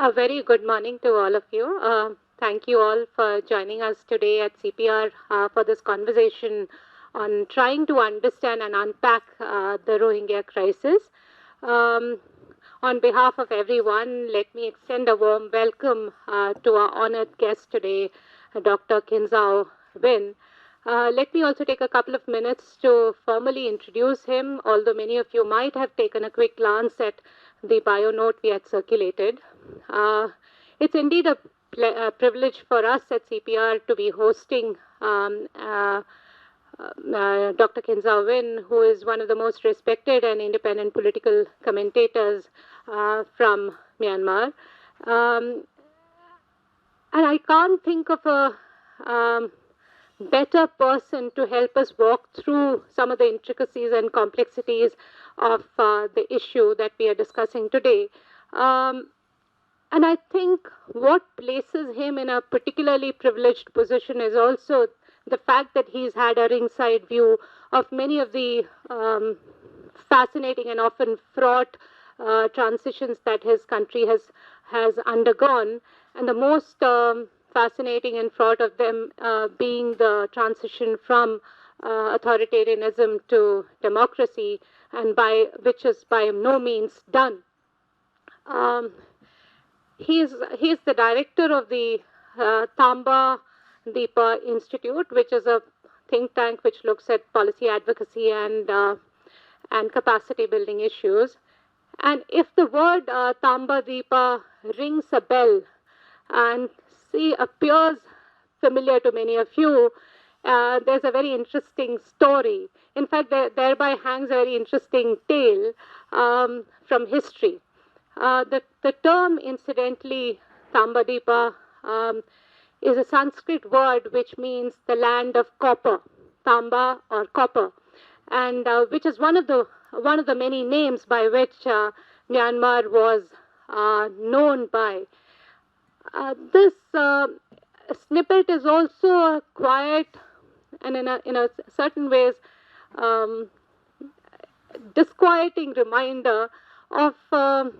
A very good morning to all of you. Thank you all for joining us today at CPR for this conversation on trying to understand and unpack the Rohingya crisis. Um, on behalf of everyone, let me extend a warm welcome to our honored guest today, Dr. Kinzao Win. Let me also take a couple of minutes to formally introduce him, although many of you might have taken a quick glance at the bio note we had circulated. It's indeed a privilege for us at CPR to be hosting Dr. Kinzao Win, who is one of the most respected and independent political commentators from Myanmar. And I can't think of a better person to help us walk through some of the intricacies and complexities of the issue that we are discussing today. And I think what places him in a particularly privileged position is also the fact that he's had a ringside view of many of the fascinating and often fraught transitions that his country has undergone. And the most fascinating and fraught of them being the transition from authoritarianism to democracy, and which is by no means done. He's the director of the Tamba Deepa Institute, which is a think tank which looks at policy advocacy and capacity building issues. And if the word Tamba Deepa rings a bell and appears familiar to many of you, there's a very interesting story. In fact, thereby hangs a very interesting tale from history. The term, incidentally, Tambadipa, is a Sanskrit word which means the land of copper, Tamba or copper, and which is one of the many names by which Myanmar was known by. This snippet is also a quiet and in a certain ways disquieting reminder of the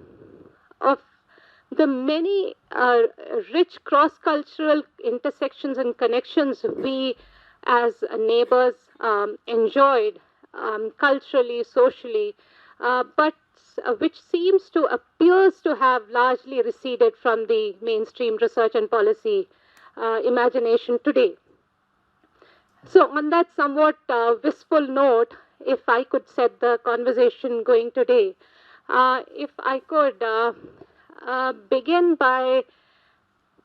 many rich cross-cultural intersections and connections we as neighbors enjoyed culturally, socially, but which appears to have largely receded from the mainstream research and policy imagination today. So on that somewhat wistful note, if I could set the conversation going today, if I could begin by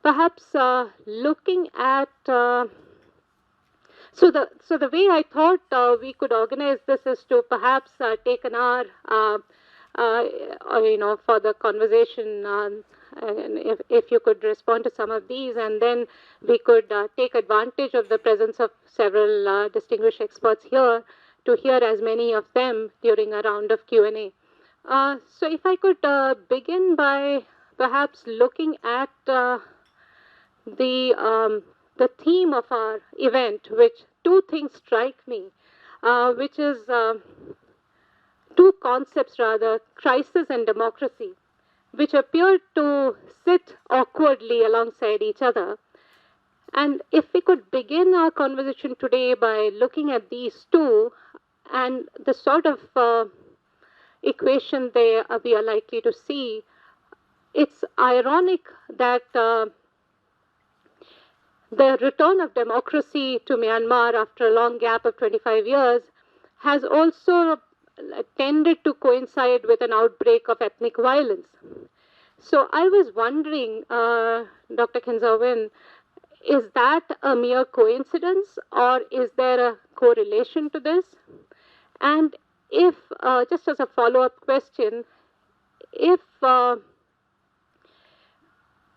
perhaps looking at so the way I thought we could organize this is to perhaps take an hour for the conversation, and if you could respond to some of these, and then we could take advantage of the presence of several distinguished experts here to hear as many of them during a round of Q&A. So if I could begin by perhaps looking at the theme of our event, which two things strike me, which is two concepts rather, crisis and democracy, which appear to sit awkwardly alongside each other. And if we could begin our conversation today by looking at these two and the sort of equation we are likely to see, it's ironic that the return of democracy to Myanmar after a long gap of 25 years has also tended to coincide with an outbreak of ethnic violence. So I was wondering, Dr. Kinzao Win, is that a mere coincidence or is there a correlation to this? And if, just as a follow-up question, if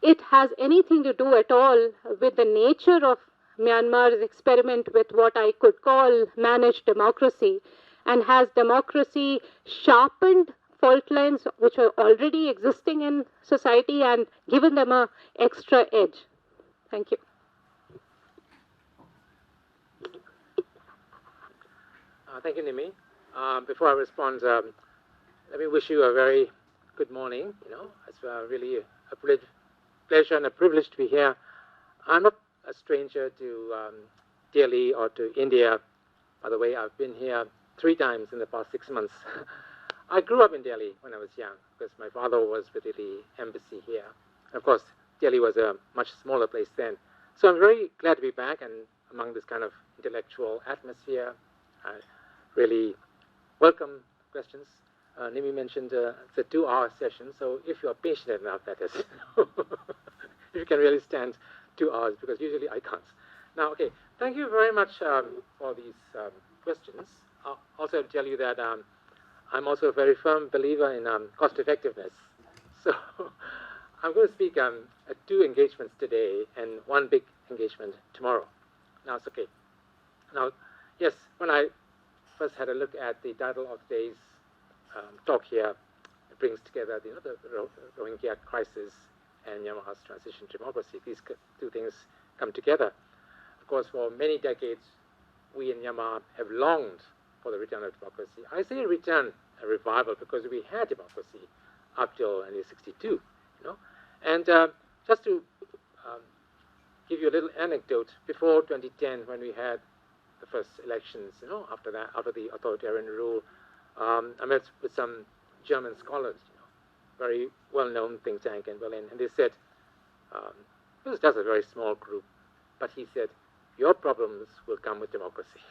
it has anything to do at all with the nature of Myanmar's experiment with what I could call managed democracy, and has democracy sharpened fault lines which are already existing in society and given them an extra edge? Thank you. Thank you, Nimi. Before I respond, let me wish you a very good morning. It's really a pleasure and a privilege to be here. I'm not a stranger to Delhi or to India. By the way, I've been here 3 times in the past 6 months. I grew up in Delhi when I was young because my father was with the embassy here. Of course, Delhi was a much smaller place then. So I'm very glad to be back and among this kind of intellectual atmosphere. I really welcome questions. Nimi mentioned it's a 2-hour session, so if you're patient enough, that is, if you can really stand 2 hours, because usually I can't. Now, okay, thank you very much for these questions. I'll also tell you that I'm also a very firm believer in cost effectiveness. So I'm going to speak at 2 engagements today and 1 big engagement tomorrow. Now, it's okay. Now, yes, when I first had a look at the title of today's talk here, it brings together the Rohingya crisis and Myanmar's transition to democracy. These 2 things come together. Of course, for many decades, we in Myanmar have longed for the return of democracy. I say return, a revival, because we had democracy up till 1962, And just to give you a little anecdote, before 2010, when we had the first elections, after the authoritarian rule, I met with some German scholars, very well-known think tank in Berlin, and they said, this is just a very small group, but he said, your problems will come with democracy.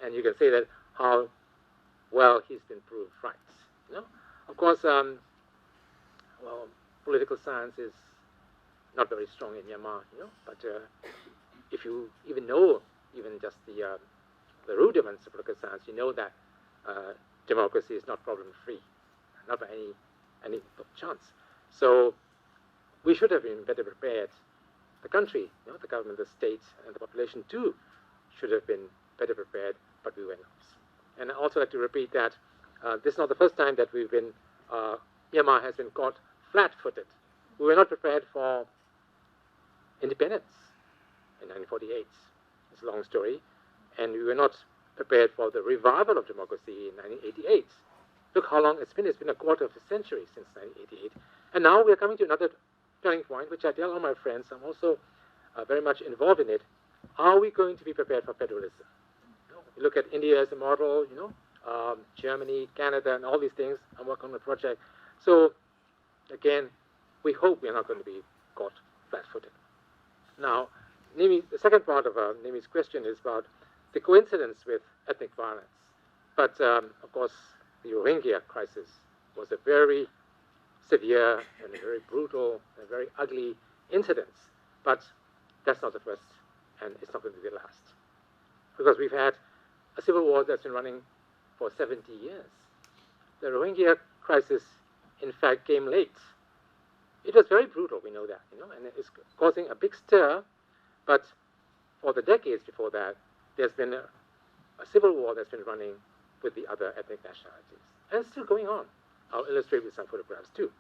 And you can say that how well he's been proved right. Of course, well, political science is not very strong in Myanmar, but if you even know even just the rudiments of political science, you know that democracy is not problem-free, not by any chance. So we should have been better prepared. The country, the government, the state, and the population too should have been better prepared, but we were not. And I also like to repeat that this is not the first time that Myanmar has been caught flat-footed. We were not prepared for independence in 1948. It's a long story. And we were not prepared for the revival of democracy in 1988. Look how long it's been. It's been a quarter of a century since 1988. And now we're coming to another turning point, which I tell all my friends. I'm also very much involved in it. Are we going to be prepared for federalism? You look at India as a model, Germany, Canada, and all these things. I'm working on a project. So, again, we hope we're not going to be caught flat-footed. Now, the second part of Nimi's question is about the coincidence with ethnic violence. But, of course, the Rohingya crisis was a very severe and a very brutal and very ugly incident. But that's not the first, and it's not going to be the last. Because we've had a civil war that's been running for 70 years. The Rohingya crisis, in fact, came late. It was very brutal, we know that, and it's causing a big stir. But for the decades before that, there's been a civil war that's been running with the other ethnic nationalities. And it's still going on. I'll illustrate with some photographs too.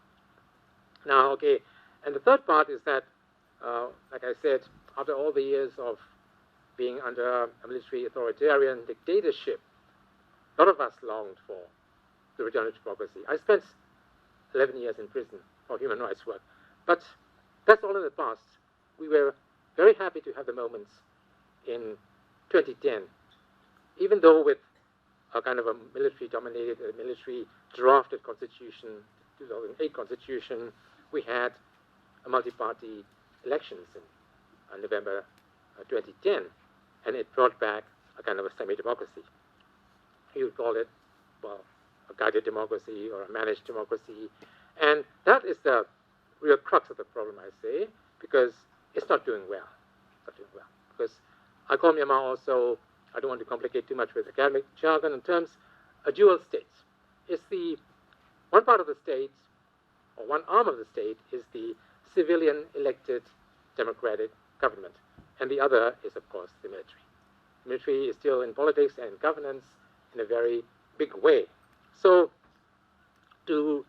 Now, okay, and the third part is that, like I said, after all the years of being under a military authoritarian dictatorship, a lot of us longed for the return of democracy. I spent 11 years in prison for human rights work, but that's all in the past. We were very happy to have the moments in 2010, even though with a kind of a military-dominated, military-drafted constitution, 2008 constitution, we had a multi-party elections in November 2010, and it brought back a kind of a semi-democracy. You would call it, well, a guided democracy or a managed democracy. And that is the real crux of the problem, I say, because it's not doing well. It's not doing well. Because I call Myanmar also, I don't want to complicate too much with academic jargon and terms, a dual state. It's the one part of the state, or one arm of the state, is the civilian elected democratic government. And the other is, of course, the military. The military is still in politics and governance in a very big way. So to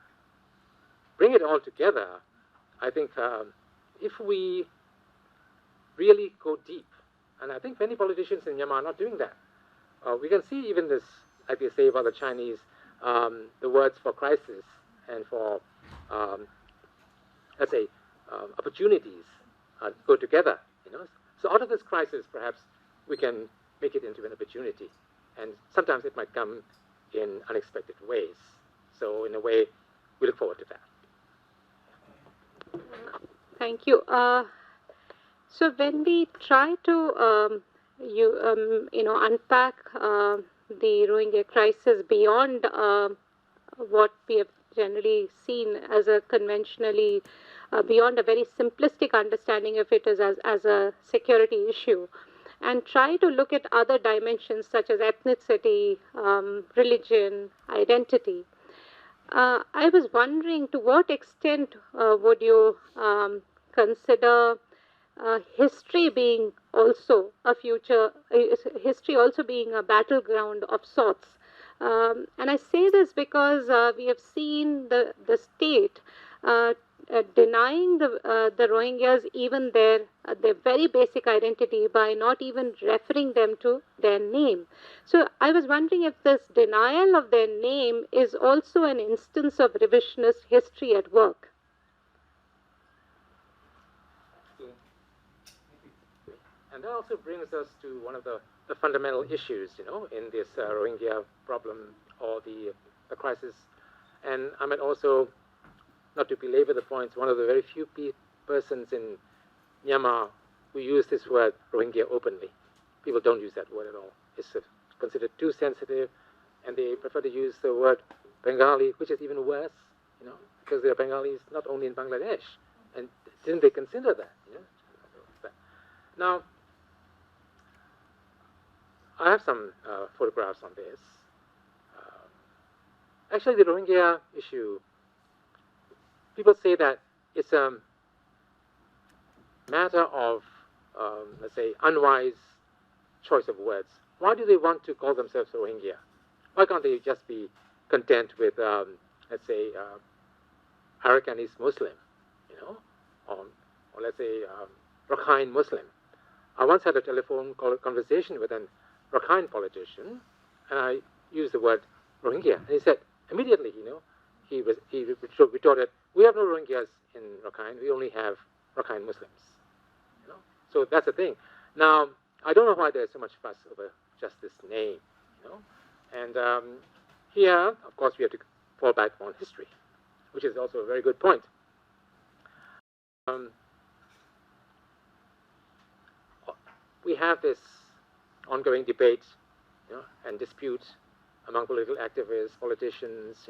bring it all together, I think if we really go deep, and I think many politicians in Myanmar are not doing that. We can see even this, like they say about the Chinese, the words for crisis and for let's say, opportunities go together. So out of this crisis, perhaps we can make it into an opportunity, and sometimes it might come in unexpected ways. So in a way, we look forward to that. Thank you. So when we try to unpack the Rohingya crisis beyond what we have generally seen as a conventionally beyond a very simplistic understanding of it as a security issue, and try to look at other dimensions such as ethnicity, religion, identity. I was wondering to what extent would you consider history being also a future, history also being a battleground of sorts. And I say this because we have seen the state denying the Rohingyas even their very basic identity by not even referring them to their name. So I was wondering if this denial of their name is also an instance of revisionist history at work. And that also brings us to one of the fundamental issues, in this Rohingya problem or the crisis. And I might also, not to belabor the points, one of the very few persons in Myanmar who use this word Rohingya openly. People don't use that word at all. It's considered too sensitive, and they prefer to use the word Bengali, which is even worse, because there are Bengalis not only in Bangladesh, and didn't they consider that? Now, I have some photographs on this. Actually, the Rohingya issue, people say that it's a matter of, let's say, unwise choice of words. Why do they want to call themselves Rohingya? Why can't they just be content with, let's say, Arakanese Muslim, or let's say, Rakhine Muslim? I once had a telephone conversation with an Rakhine politician, and I used the word Rohingya, and he said immediately, he retorted, "We have no Rohingyas in Rakhine. We only have Rakhine Muslims." So that's the thing. Now, I don't know why there's so much fuss over just this name, And here, of course, we have to fall back on history, which is also a very good point. We have this ongoing debate, and dispute among political activists, politicians,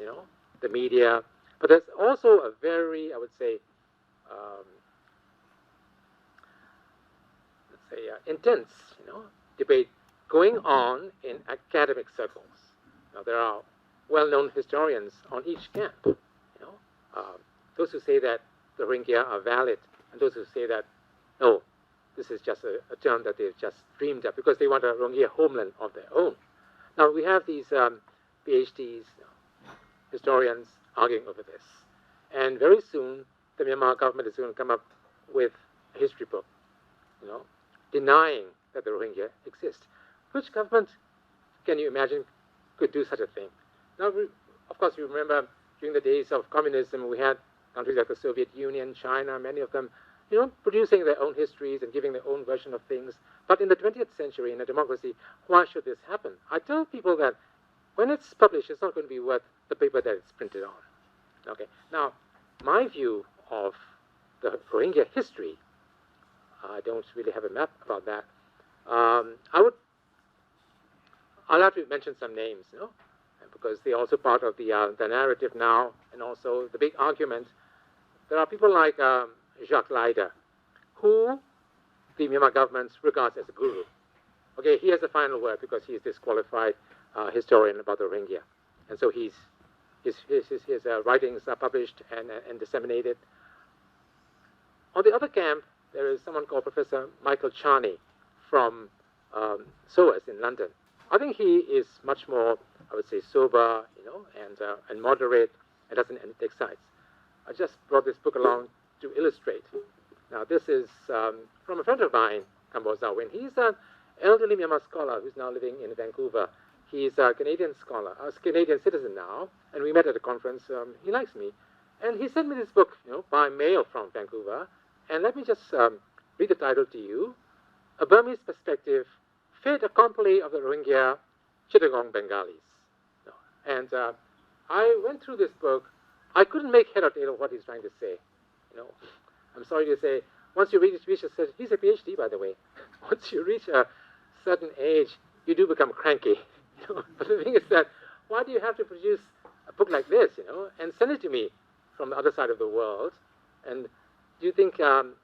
the media. But there's also a very, I would say, let's say, intense, debate going on in academic circles. Now, there are well-known historians on each camp, those who say that the Rohingya are valid, and those who say that, no, this is just a term that they've just dreamed up because they want a Rohingya homeland of their own. Now, we have these PhDs, historians arguing over this. And very soon, the Myanmar government is going to come up with a history book, denying that the Rohingya exist. Which government, can you imagine, could do such a thing? Now, of course, you remember during the days of communism, we had countries like the Soviet Union, China, many of them, producing their own histories and giving their own version of things. But in the 20th century, in a democracy, why should this happen? I tell people that when it's published, it's not going to be worth the paper that it's printed on. Okay. Now, my view of the Rohingya history, I don't really have a map about that. I'll have to mention some names, because they're also part of the narrative now, and also the big argument. There are people like Jacques Leider, who the Myanmar government regards as a guru. Okay, he has the final word because he is disqualified historian about the Rohingya, and so his writings are published and disseminated. On the other camp, there is someone called Professor Michael Charney from SOAS in London. I think he is much more, I would say, sober, and moderate, and doesn't take sides. I just brought this book along to illustrate. Now, this is from a friend of mine, Kambo Zawin. He's an elderly Myanmar scholar who's now living in Vancouver. He's a Canadian scholar, a Canadian citizen now, and we met at a conference. He likes me. And he sent me this book, by mail from Vancouver. And let me just read the title to you. A Burmese Perspective, Fait Accompli of the Rohingya Chittagong Bengalis. And I went through this book. I couldn't make head or tail of what he's trying to say. I'm sorry to say, once you reach a certain, he's a PhD, by the way. Once you reach a certain age, you do become cranky. But the thing is that, why do you have to produce a book like this, and send it to me from the other side of the world? And do you think I'm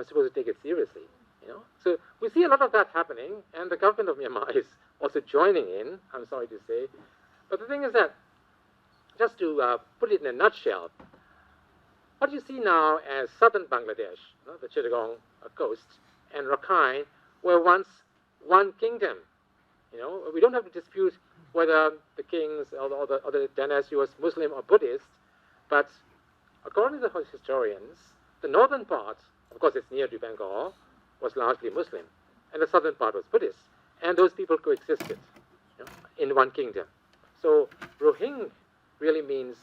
supposed to take it seriously? So we see a lot of that happening, and the government of Myanmar is also joining in, I'm sorry to say. But the thing is that, just to put it in a nutshell, what you see now as southern Bangladesh, the Chittagong coast, and Rakhine were once one kingdom. We don't have to dispute whether the kings or the dynasty was Muslim or Buddhist, but according to the historians, the northern part, of course it's near to Bengal, was largely Muslim, and the southern part was Buddhist, and those people coexisted in one kingdom. So Rohingya really means,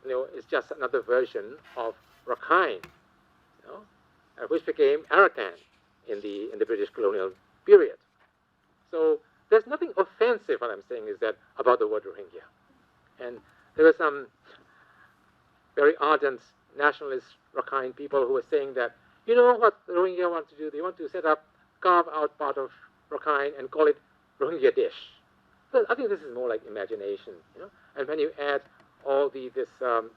it's just another version of Rakhine, which became Arakan in the British colonial period. So there's nothing offensive, what I'm saying is that, about the word Rohingya. And there were some very ardent nationalist Rakhine people who were saying that, what the Rohingya want to do? They want to carve out part of Rakhine and call it Rohingya dish. So I think this is more like imagination, And when you add all these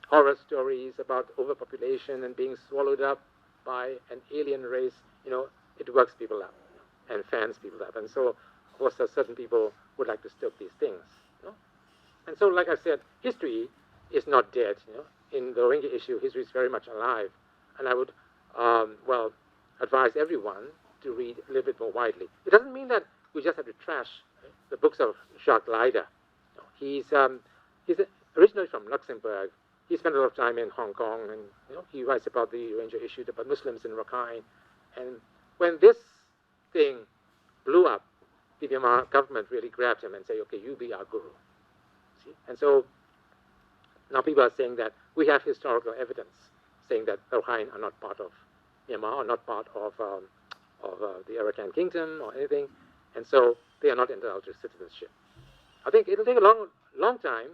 horror stories about overpopulation and being swallowed up by an alien race, it works people up and fans people up. And so, of course, certain people would like to stoke these things. And so, like I said, history is not dead. In the Rohingya issue, history is very much alive. And I would, advise everyone to read a little bit more widely. It doesn't mean that we just have to trash the books of Jacques Leida. He's originally from Luxembourg. He spent a lot of time in Hong Kong, and he writes about the Rohingya issue, about Muslims in Rakhine. And when this thing blew up, the Myanmar government really grabbed him and said, okay, you be our guru. See? And so now people are saying that we have historical evidence saying that the Rakhine are not part of Myanmar, or not part of the Arakan kingdom or anything, and so they are not entitled to citizenship. I think it'll take a long time,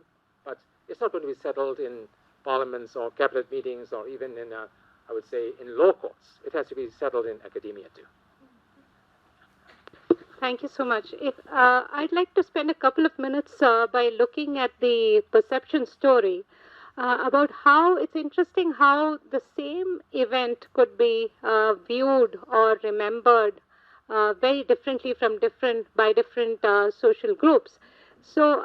but it's not going to be settled in parliaments or cabinet meetings or even in, I would say, in law courts. It has to be settled in academia too. Thank you so much. I'd like to spend a couple of minutes by looking at the perception story about how it's interesting how the same event could be viewed or remembered very differently by different social groups. So,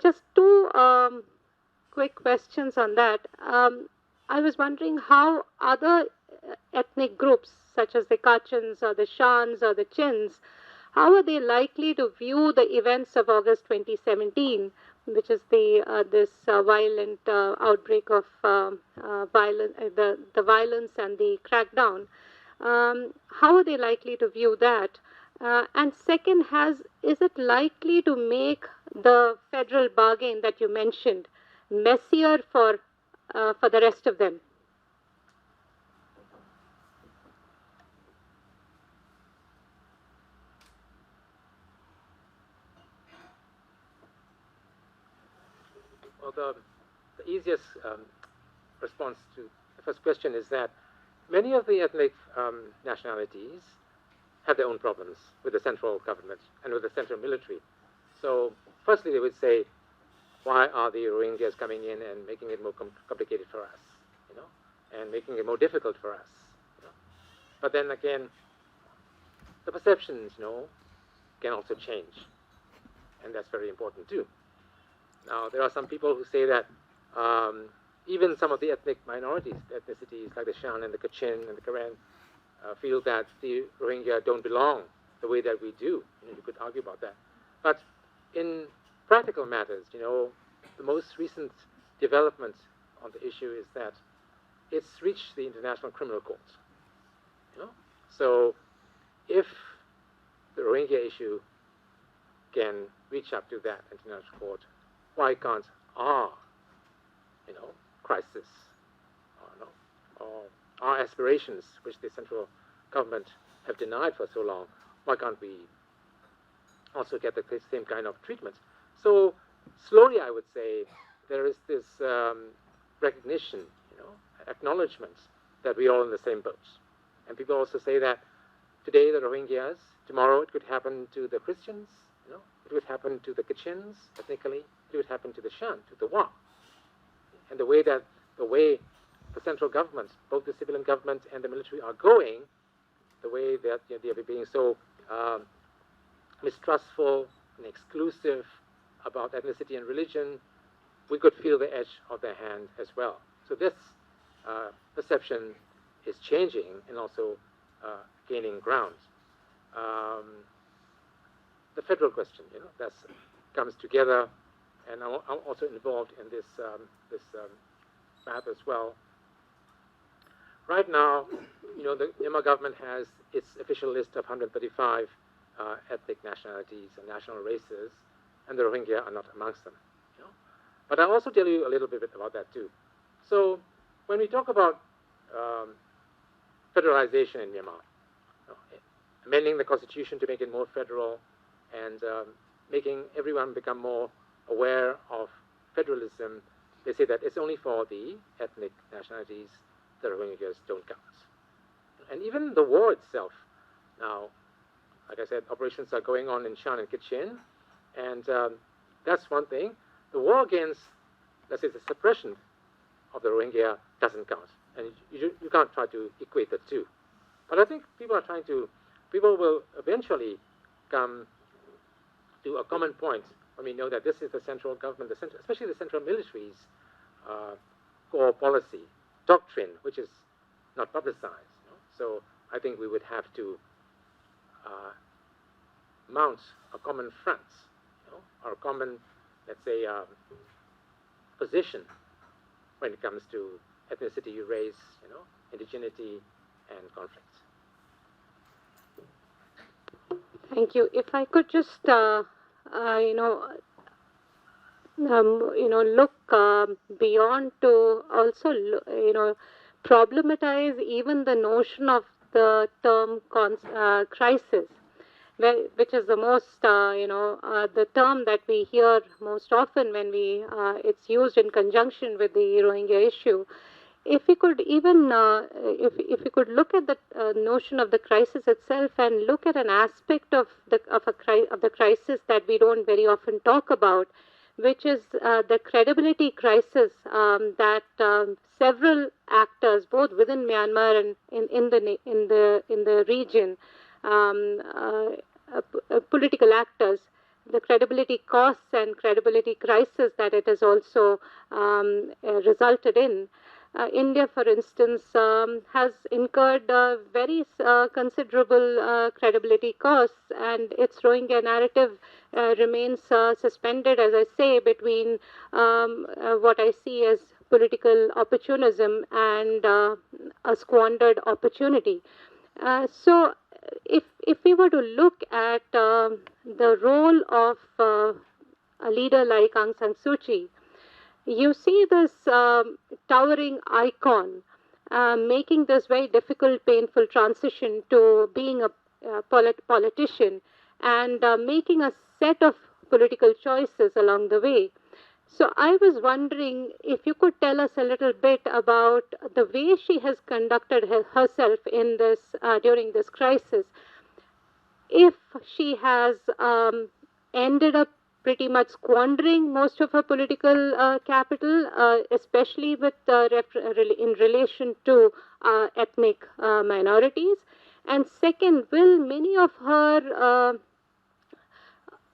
just two quick questions on that. I was wondering how other ethnic groups, such as the Kachins or the Shans or the Chins, how are they likely to view the events of August 2017, which is this violent outbreak of violence, the violence and the crackdown? How are they likely to view that? And second, is it likely to make the federal bargain that you mentioned messier for the rest of them? Well, the easiest response to the first question is that many of the ethnic nationalities have their own problems with the central government and with the central military. So, firstly, they would say, why are the Rohingyas coming in and making it more complicated for us, and making it more difficult for us? But then again, the perceptions, can also change, and that's very important too. Now, there are some people who say that even some of the ethnic minorities, ethnicities like the Shan and the Kachin and the Karen, feel that the Rohingya don't belong the way that we do. You could argue about that. But in practical matters, the most recent development on the issue is that it's reached the International Criminal Court. So if the Rohingya issue can reach up to that international court, why can't our, crisis or our aspirations, which the central government have denied for so long, why can't we also get the same kind of treatment? So slowly, I would say, there is this recognition, acknowledgement that we're all in the same boat. And people also say that today the Rohingyas, tomorrow it could happen to the Christians, it would happen to the Kachins, ethnically, it would happen to the Shan, to the Wa. And the way the central government, both the civilian government and the military, are going, the way that they are being so mistrustful and exclusive about ethnicity and religion, we could feel the edge of their hand as well. So this perception is changing and also gaining ground. The federal question, that comes together, and I'm also involved in this map as well. Right now, the Myanmar government has its official list of 135 ethnic nationalities and national races, and the Rohingya are not amongst them. But I'll also tell you a little bit about that too. So when we talk about federalization in Myanmar, amending the constitution to make it more federal, and making everyone become more aware of federalism, they say that it's only for the ethnic nationalities. The Rohingyas don't count. And even the war itself, now, like I said, operations are going on in Shan and Kachin, and that's one thing. The war against, let's say, the suppression of the Rohingya doesn't count, and you can't try to equate the two. But I think people will eventually come to a common point when we know that this is the central government, especially the central military's core policy, doctrine, which is not publicized. So I think we would have to mount a common front, or a common, let's say, position when it comes to ethnicity, race, indigeneity, and conflict. Thank you. If I could just, look beyond to also, problematize even the notion of the term crisis, which is the most, the term that we hear most often when it's used in conjunction with the Rohingya issue. If we could even, if we could look at the notion of the crisis itself and look at an aspect of the crisis that we don't very often talk about, which is the credibility crisis that several actors, both within Myanmar and in the region, political actors, the credibility costs and credibility crisis that it has also resulted in. India, for instance, has incurred very considerable credibility costs, and its Rohingya narrative remains suspended, as I say, between what I see as political opportunism and a squandered opportunity. So, if we were to look at the role of a leader like Aung San Suu Kyi, you see this towering icon making this very difficult, painful transition to being a politician and making a set of political choices along the way. So I was wondering if you could tell us a little bit about the way she has conducted herself in this during this crisis. If she has ended up pretty much squandering most of her political capital, especially with in relation to ethnic minorities. And second, will many of her,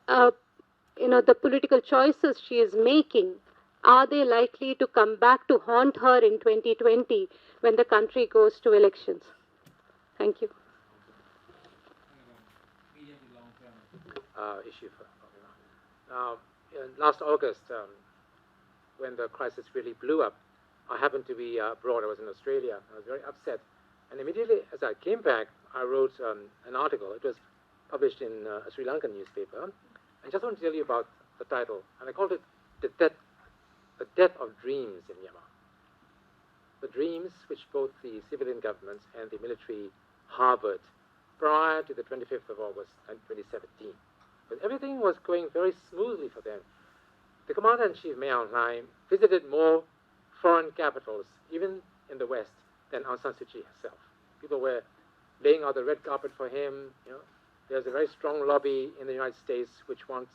the political choices she is making, are they likely to come back to haunt her in 2020 when the country goes to elections? Thank you. Issue for now. Last August, when the crisis really blew up, I happened to be abroad. I was in Australia. I was very upset. And immediately as I came back, I wrote an article. It was published in a Sri Lankan newspaper. I just want to tell you about the title. And I called it The Death of Dreams in Myanmar. The dreams which both the civilian governments and the military harbored prior to the 25th of August 2017. But everything was going very smoothly for them. The Commander-in-Chief, Mayor Lai, visited more foreign capitals, even in the West, than Aung San Suu Kyi herself. People were laying out the red carpet for him. There's a very strong lobby in the United States which wants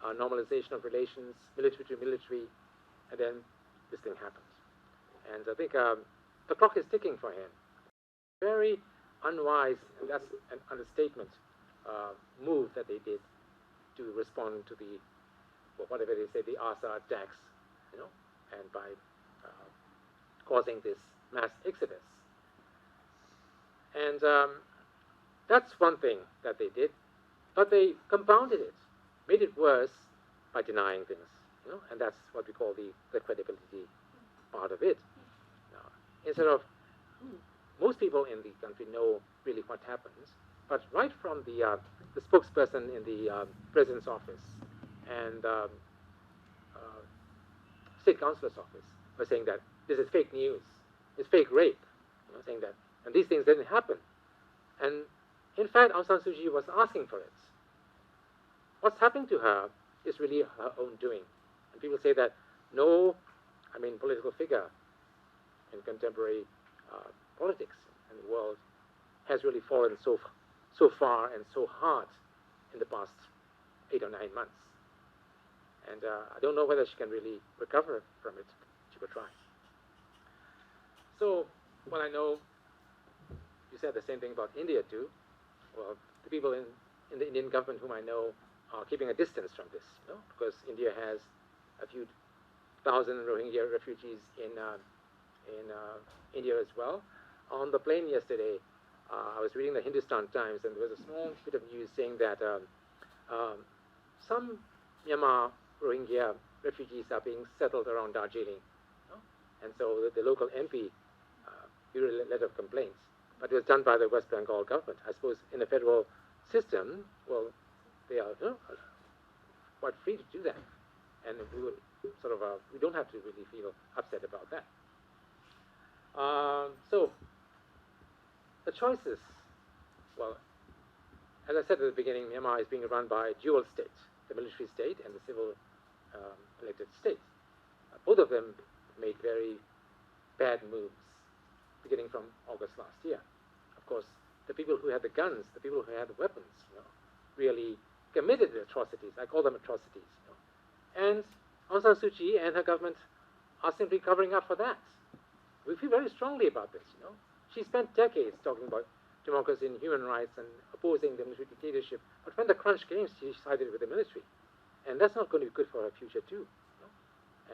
normalization of relations, military to military, and then this thing happened. And I think the clock is ticking for him. Very unwise, and that's an understatement, move that they did to respond to the, whatever they say, the ASA attacks, and by causing this mass exodus. And that's one thing that they did, but they compounded it, made it worse by denying things, and that's what we call the credibility part of it. Instead of, most people in the country know really what happens, but right from the spokesperson in the president's office and state councilor's office were saying that this is fake news, it's fake rape, saying that, and these things didn't happen. And in fact, Aung San Suu Kyi was asking for it. What's happening to her is really her own doing. And people say that no, political figure in contemporary politics in the world has really fallen so far and so hard in the past 8 or 9 months. And I don't know whether she can really recover from it. She will try. So, well, I know you said the same thing about India too. Well, the people in the Indian government whom I know are keeping a distance from this, because India has a few thousand Rohingya refugees in India as well. On the plane yesterday, I was reading the Hindustan Times, and there was a small bit of news saying that some Myanmar Rohingya refugees are being settled around Darjeeling, and so the local MP issued a letter of complaints. But it was done by the West Bengal government. I suppose in the federal system, well, they are quite free to do that, and we would we don't have to really feel upset about that. So the choices, well, as I said at the beginning, Myanmar is being run by a dual state, the military state and the civil elected state. Both of them made very bad moves beginning from August last year. Of course, the people who had the guns, the people who had the weapons, really committed atrocities. I call them atrocities. And Aung San Suu Kyi and her government are simply covering up for that. We feel very strongly about this. She spent decades talking about democracy and human rights and opposing the military dictatorship. But when the crunch came, she sided with the military, and that's not going to be good for her future too.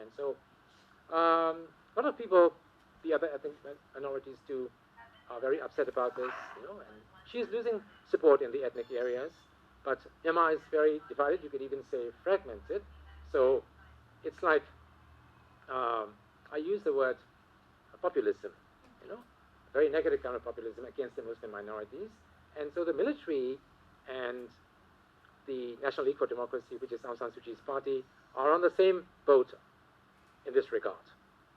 And so, a lot of people, the other ethnic minorities too, are very upset about this. And she's losing support in the ethnic areas. But Myanmar is very divided. You could even say fragmented. So it's like I use the word populism. Very negative kind of populism against the Muslim minorities. And so the military and the National League for Democracy, which is Aung San Suu Kyi's party, are on the same boat in this regard.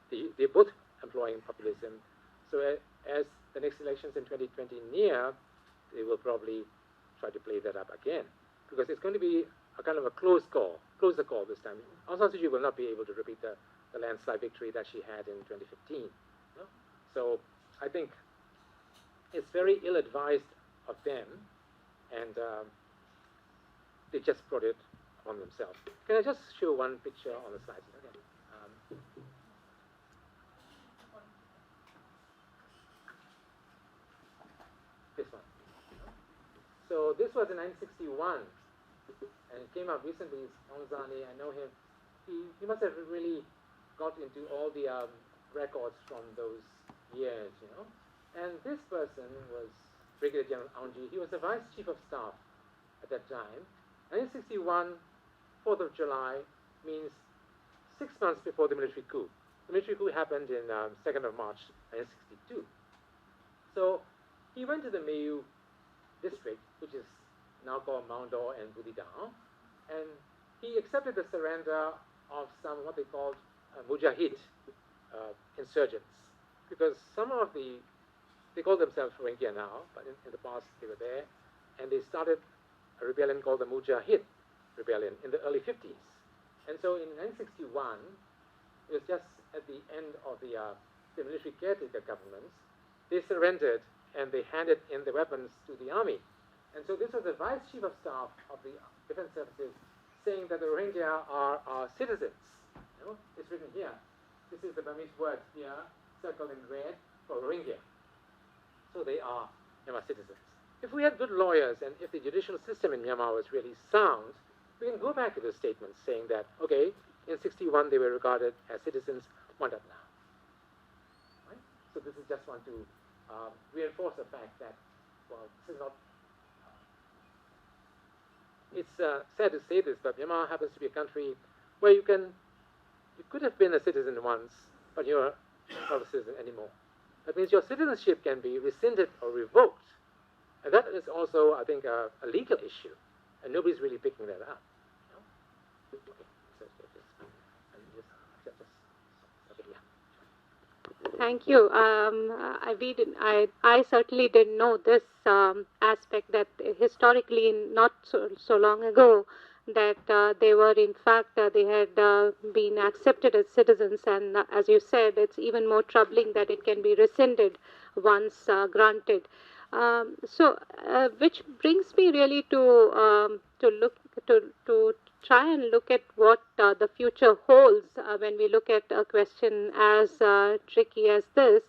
They're both employing populism. So as the next elections in 2020 near, they will probably try to play that up again, because it's going to be a kind of a closer call this time. Aung San Suu Kyi will not be able to repeat the landslide victory that she had in 2015. So I think it's very ill-advised of them, and they just brought it on themselves. Can I just show one picture on the slides? Okay. This one. So this was in 1961, and it came out recently. It's Aung Zani. I know him. He must have really got into all the records from those years, And this person was Brigadier General Aung Ji. He was the Vice Chief of Staff at that time. 1961, 4th of July, means 6 months before the military coup. The military coup happened in 2nd of March 1962. So he went to the Mayu district, which is now called Maungdaw and Budidao, and he accepted the surrender of some what they called mujahid insurgents. because some of they call themselves Rohingya now, but in the past they were there, and they started a rebellion called the Mujahid rebellion in the early 50s. And so in 1961, it was just at the end of the military caretaker governments, they surrendered and they handed in the weapons to the army. And so this was the Vice Chief of Staff of the Defense Services saying that the Rohingya are citizens. You know, it's written here. This is the Burmese word here, circled in red, for Rohingya. So they are Myanmar citizens. If we had good lawyers and if the judicial system in Myanmar was really sound, we can go back to those statements saying that, okay, in 61 they were regarded as citizens, why not now? Right? So this is just one to reinforce the fact that, well, this is not, it's sad to say this, but Myanmar happens to be a country where you could have been a citizen once, but you're not a citizen anymore. That means your citizenship can be rescinded or revoked. And that is also, I think, a legal issue. And nobody's really picking that up. You know? Okay. Thank you. I certainly didn't know this aspect, that historically, not so long ago, that they were in fact they had been accepted as citizens, and as you said, it's even more troubling that it can be rescinded once granted. Which brings me really to try and look at what the future holds when we look at a question as tricky as this.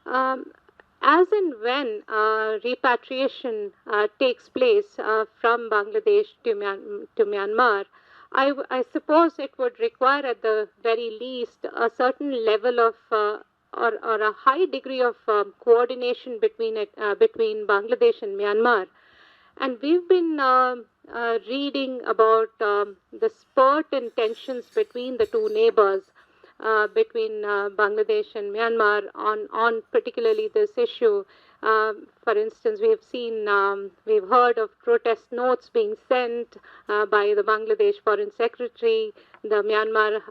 Um, as and when repatriation takes place from Bangladesh to Myanmar, I suppose it would require at the very least a certain level of or a high degree of coordination between Bangladesh and Myanmar. And we've been reading about the spurt in tensions between the two neighbors, between Bangladesh and Myanmar on particularly this issue. For instance, we've heard of protest notes being sent by the Bangladesh Foreign Secretary, the Myanmar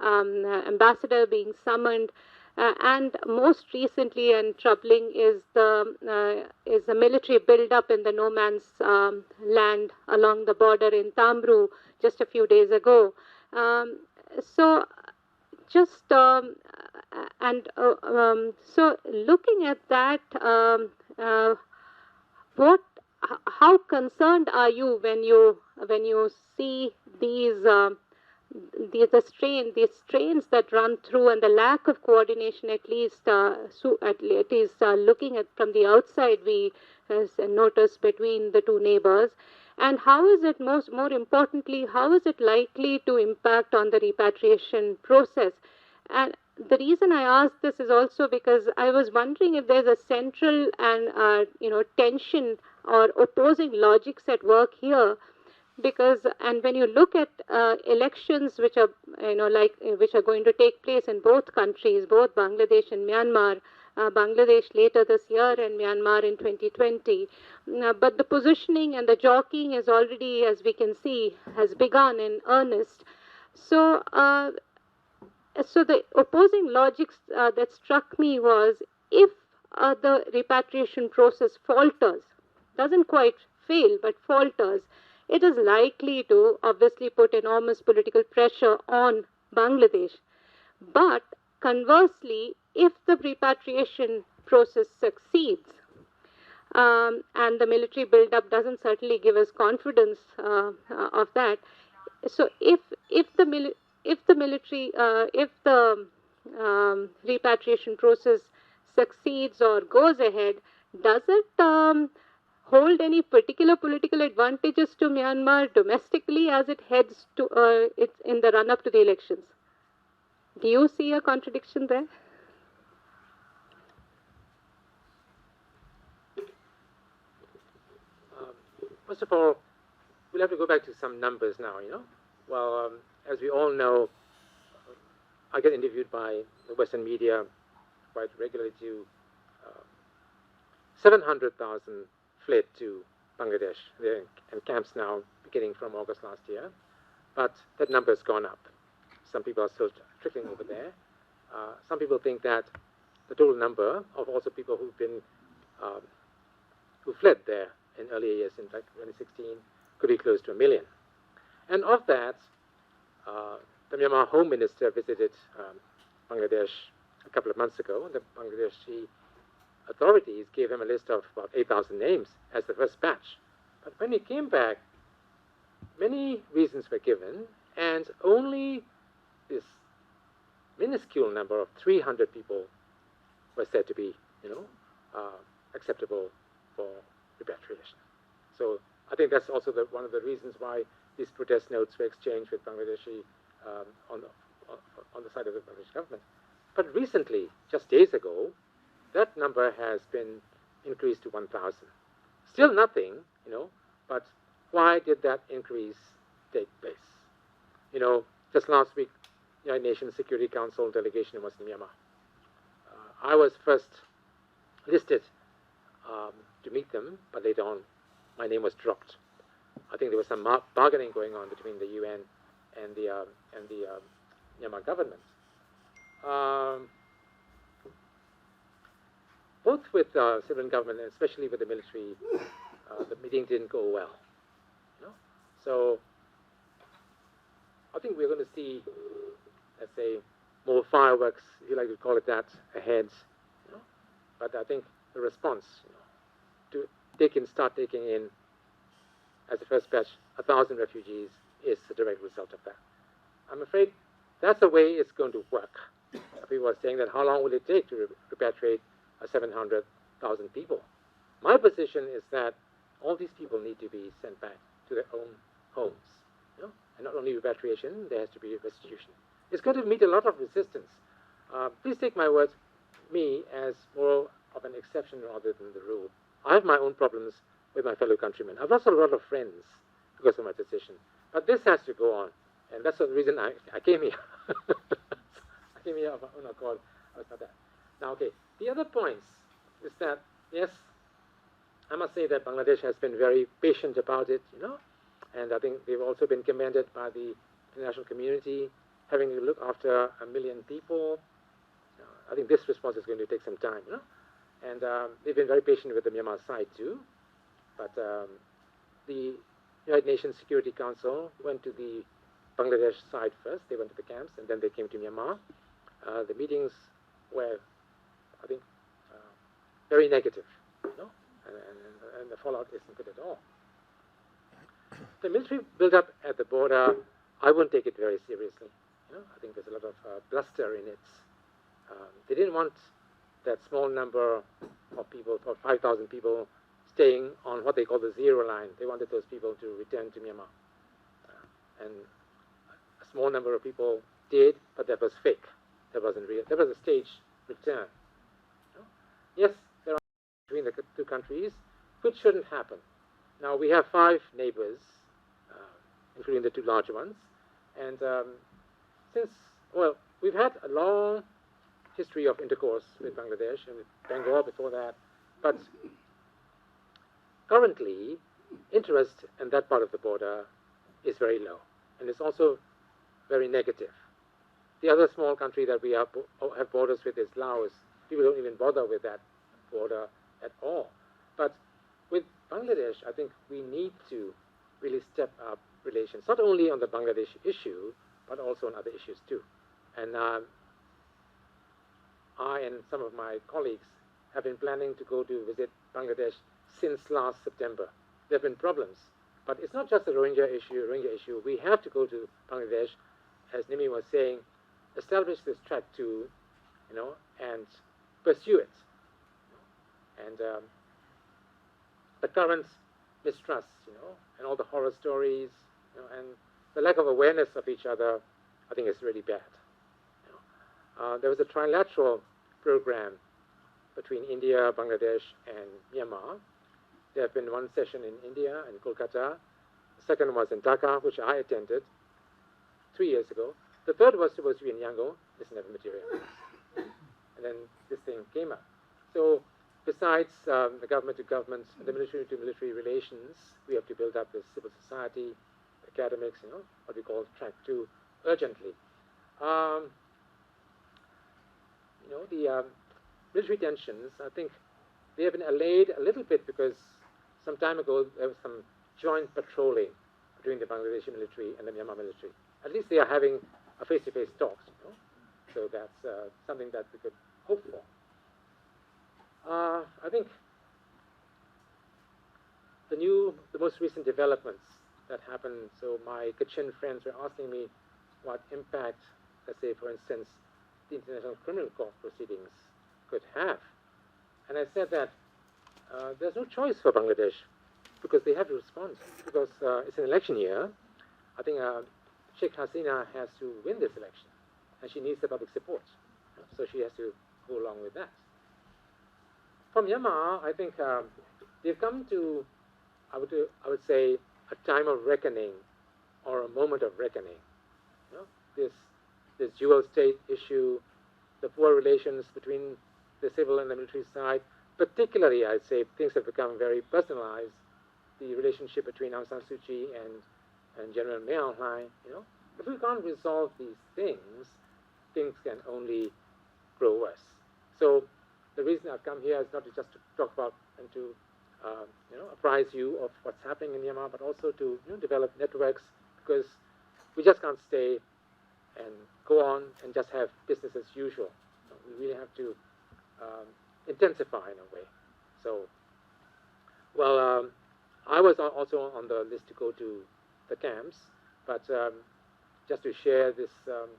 ambassador being summoned. And most recently and troubling is the military build-up in the no man's land along the border in Tamru just a few days ago. So just so looking at that, what how concerned are you when you see these these strains that run through, and the lack of coordination, at least looking at from the outside, we notice between the two neighbors, and how is it more importantly, how is it likely to impact on the repatriation process? And the reason I ask this is also because I was wondering if there's a central and tension or opposing logics at work here, because and when you look at elections which are which are going to take place in both countries, both Bangladesh and Myanmar, Bangladesh later this year and Myanmar in 2020, but the positioning and the jockeying is already, as we can see, has begun in earnest. So the opposing logics that struck me was, if the repatriation process falters, doesn't quite fail but falters, it is likely to obviously put enormous political pressure on Bangladesh. But conversely, if the repatriation process succeeds, and the military build-up doesn't certainly give us confidence of that. So if the repatriation process succeeds or goes ahead, does it hold any particular political advantages to Myanmar domestically as it heads to it's in the run-up to the elections? Do you see a contradiction there? First of all, we'll have to go back to some numbers now, Well, as we all know, I get interviewed by the Western media quite regularly too. 700,000 fled to Bangladesh. They're in camps now, beginning from August last year. But that number has gone up. Some people are still trickling over there. Some people think that the total number of also people who've been who fled there in earlier years, in fact 2016, could be close to 1 million. And of that, the Myanmar Home Minister visited Bangladesh a couple of months ago. The Bangladeshi authorities gave him a list of about 8,000 names as the first batch. But when he came back, many reasons were given, and only this minuscule number of 300 people were said to be, acceptable for repatriation. So I think that's also one of the reasons why these protest notes were exchanged with Bangladeshi on the side of the Bangladesh government. But recently, just days ago, that number has been increased to 1,000. Still nothing, but why did that increase take place? Just last week, United Nations Security Council delegation was in Myanmar. I was first listed to meet them, but later on, my name was dropped. I think there was some bargaining going on between the UN and the Myanmar government. Both with civilian government and especially with the military, the meeting didn't go well. So I think we're going to see, let's say, more fireworks, if you like to call it that, ahead. But I think the response, to start taking in, as the first batch, 1,000 refugees is the direct result of that. I'm afraid that's the way it's going to work. People are saying that how long will it take to repatriate 700,000 people? My position is that all these people need to be sent back to their own homes. And not only repatriation, there has to be restitution. It's going to meet a lot of resistance. Please take my words, me, as more of an exception rather than the rule. I have my own problems with my fellow countrymen. I've lost a lot of friends because of my decision. But this has to go on. And that's the reason I came here. I came here of my own accord. Now, okay, the other points is that, yes, I must say that Bangladesh has been very patient about it, and I think they've also been commended by the international community, having to look after 1 million people. I think this response is going to take some time, and they've been very patient with the Myanmar side too. But the United Nations Security Council went to the Bangladesh side first. They went to the camps, and then they came to Myanmar. The meetings were, I think, very negative, and the fallout isn't good at all. The military build-up at the border, I wouldn't take it very seriously. I think there's a lot of bluster in it. They didn't want that small number of people, or 5,000 people, staying on what they call the zero line. They wanted those people to return to Myanmar. And a small number of people did, but that was fake. That wasn't real. That was a staged return. Yes, there are between the two countries, which shouldn't happen. Now, we have 5 neighbors, including the 2 large ones. And we've had a long history of intercourse with Bangladesh and with Bengal before that. But currently, interest in that part of the border is very low. And it's also very negative. The other small country that we have borders with is Laos. People don't even bother with that border at all. But with Bangladesh, I think we need to really step up relations, not only on the Bangladesh issue, but also on other issues too. And I and some of my colleagues have been planning to go to visit Bangladesh since last September. There have been problems, but it's not just the Rohingya issue. We have to go to Bangladesh, as Nimi was saying, establish this track 2, and pursue it. And the current mistrust, and all the horror stories, and the lack of awareness of each other, I think is really bad. There was a trilateral program between India, Bangladesh, and Myanmar. There have been 1 session in India, in Kolkata. The second was in Dhaka, which I attended 3 years ago. The third was supposed to be in Yangon. This never materialized. And then this thing came up. So besides the government to government, the military to military relations, we have to build up the civil society, academics, what we call track 2, urgently. military tensions, I think they have been allayed a little bit because some time ago there was some joint patrolling between the Bangladeshi military and the Myanmar military. At least they are having a face-to-face talks, you know? So that's something that we could hope for. I think the most recent developments that happened, so my Kachin friends were asking me what impact, let's say, for instance, the International Criminal Court proceedings could have. And I said that there's no choice for Bangladesh because they have to respond. Because it's an election year. I think Sheikh Hasina has to win this election, and she needs the public support. So she has to go along with that. For Myanmar, I think they've come to, I would say, a time of reckoning or a moment of reckoning. You know, this dual state issue, the poor relations between the civil and the military side, particularly, I'd say, things have become very personalized. The relationship between Aung San Suu Kyi and General Min Aung Hlaing, you know, if we can't resolve these things, things can only grow worse. So the reason I've come here is not just to talk about and to apprise you of what's happening in Myanmar, but also to develop networks, because we just can't stay and go on and just have business as usual. We really have to intensify in a way. So, well, I was also on the list to go to the camps, but just to share this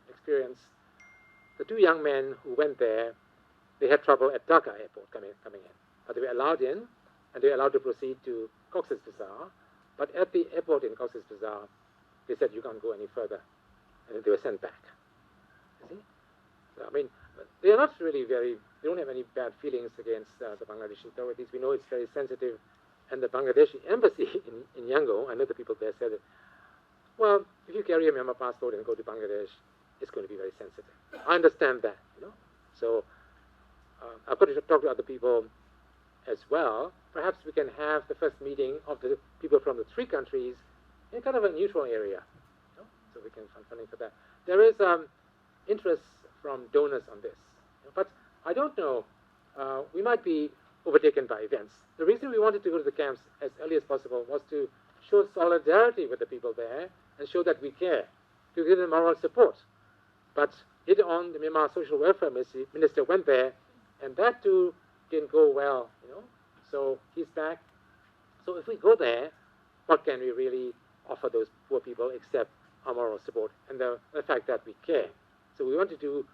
experience, the two young men who went there, they had trouble at Dhaka airport coming in, but they were allowed in, and they were allowed to proceed to Cox's Bazar. But at the airport in Cox's Bazar, they said you can't go any further, and they were sent back. You see? So, I mean, they are not really they don't have any bad feelings against the Bangladeshi authorities. We know it's very sensitive, and the Bangladeshi embassy in Yangon, I know the people there said that, well, if you carry a Myanmar passport and go to Bangladesh, it's going to be very sensitive. I understand that, So I've got to talk to other people as well. Perhaps we can have the first meeting of the people from the three countries in kind of a neutral area, so we can find funding for that. There is interest from donors on this, but I don't know. We might be overtaken by events. The reason we wanted to go to the camps as early as possible was to show solidarity with the people there and show that we care, to give them moral support. But later on, the Myanmar Social Welfare Minister went there, and that too didn't go well, So he's back. So if we go there, what can we really offer those poor people except our moral support and the fact that we care? So we want to do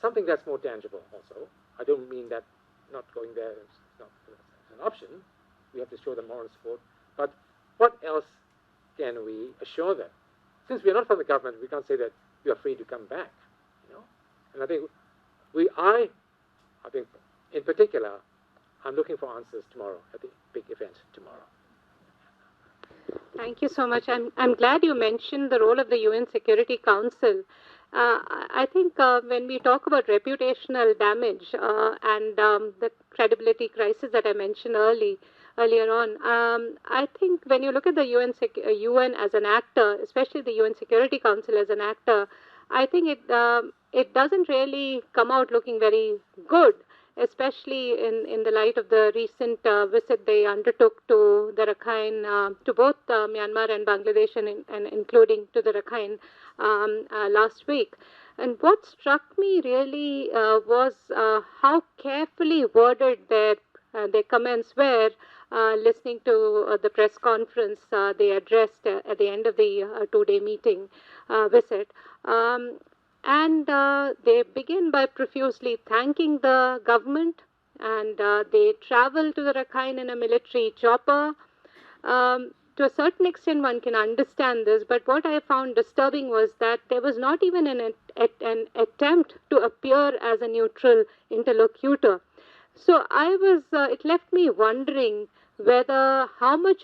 something that's more tangible also. I don't mean that not going there is not an option. We have to show them moral support. But what else can we assure them? Since we are not from the government, we can't say that you are free to come back, And I think I think in particular, I'm looking for answers tomorrow at the big event tomorrow. Thank you so much. I'm glad you mentioned the role of the UN Security Council. I think when we talk about reputational damage and the credibility crisis that I mentioned earlier on, I think when you look at the UN as an actor, especially the UN Security Council as an actor, I think it doesn't really come out looking very good, especially in the light of the recent visit they undertook to the Rakhine, to both Myanmar and Bangladesh, and including to the Rakhine last week. And what struck me really was how carefully worded their comments were, listening to the press conference they addressed at the end of the two-day meeting visit. And they begin by profusely thanking the government, and they travel to the Rakhine in a military chopper. To a certain extent, one can understand this, but what I found disturbing was that there was not even an attempt to appear as a neutral interlocutor. So it left me wondering whether how much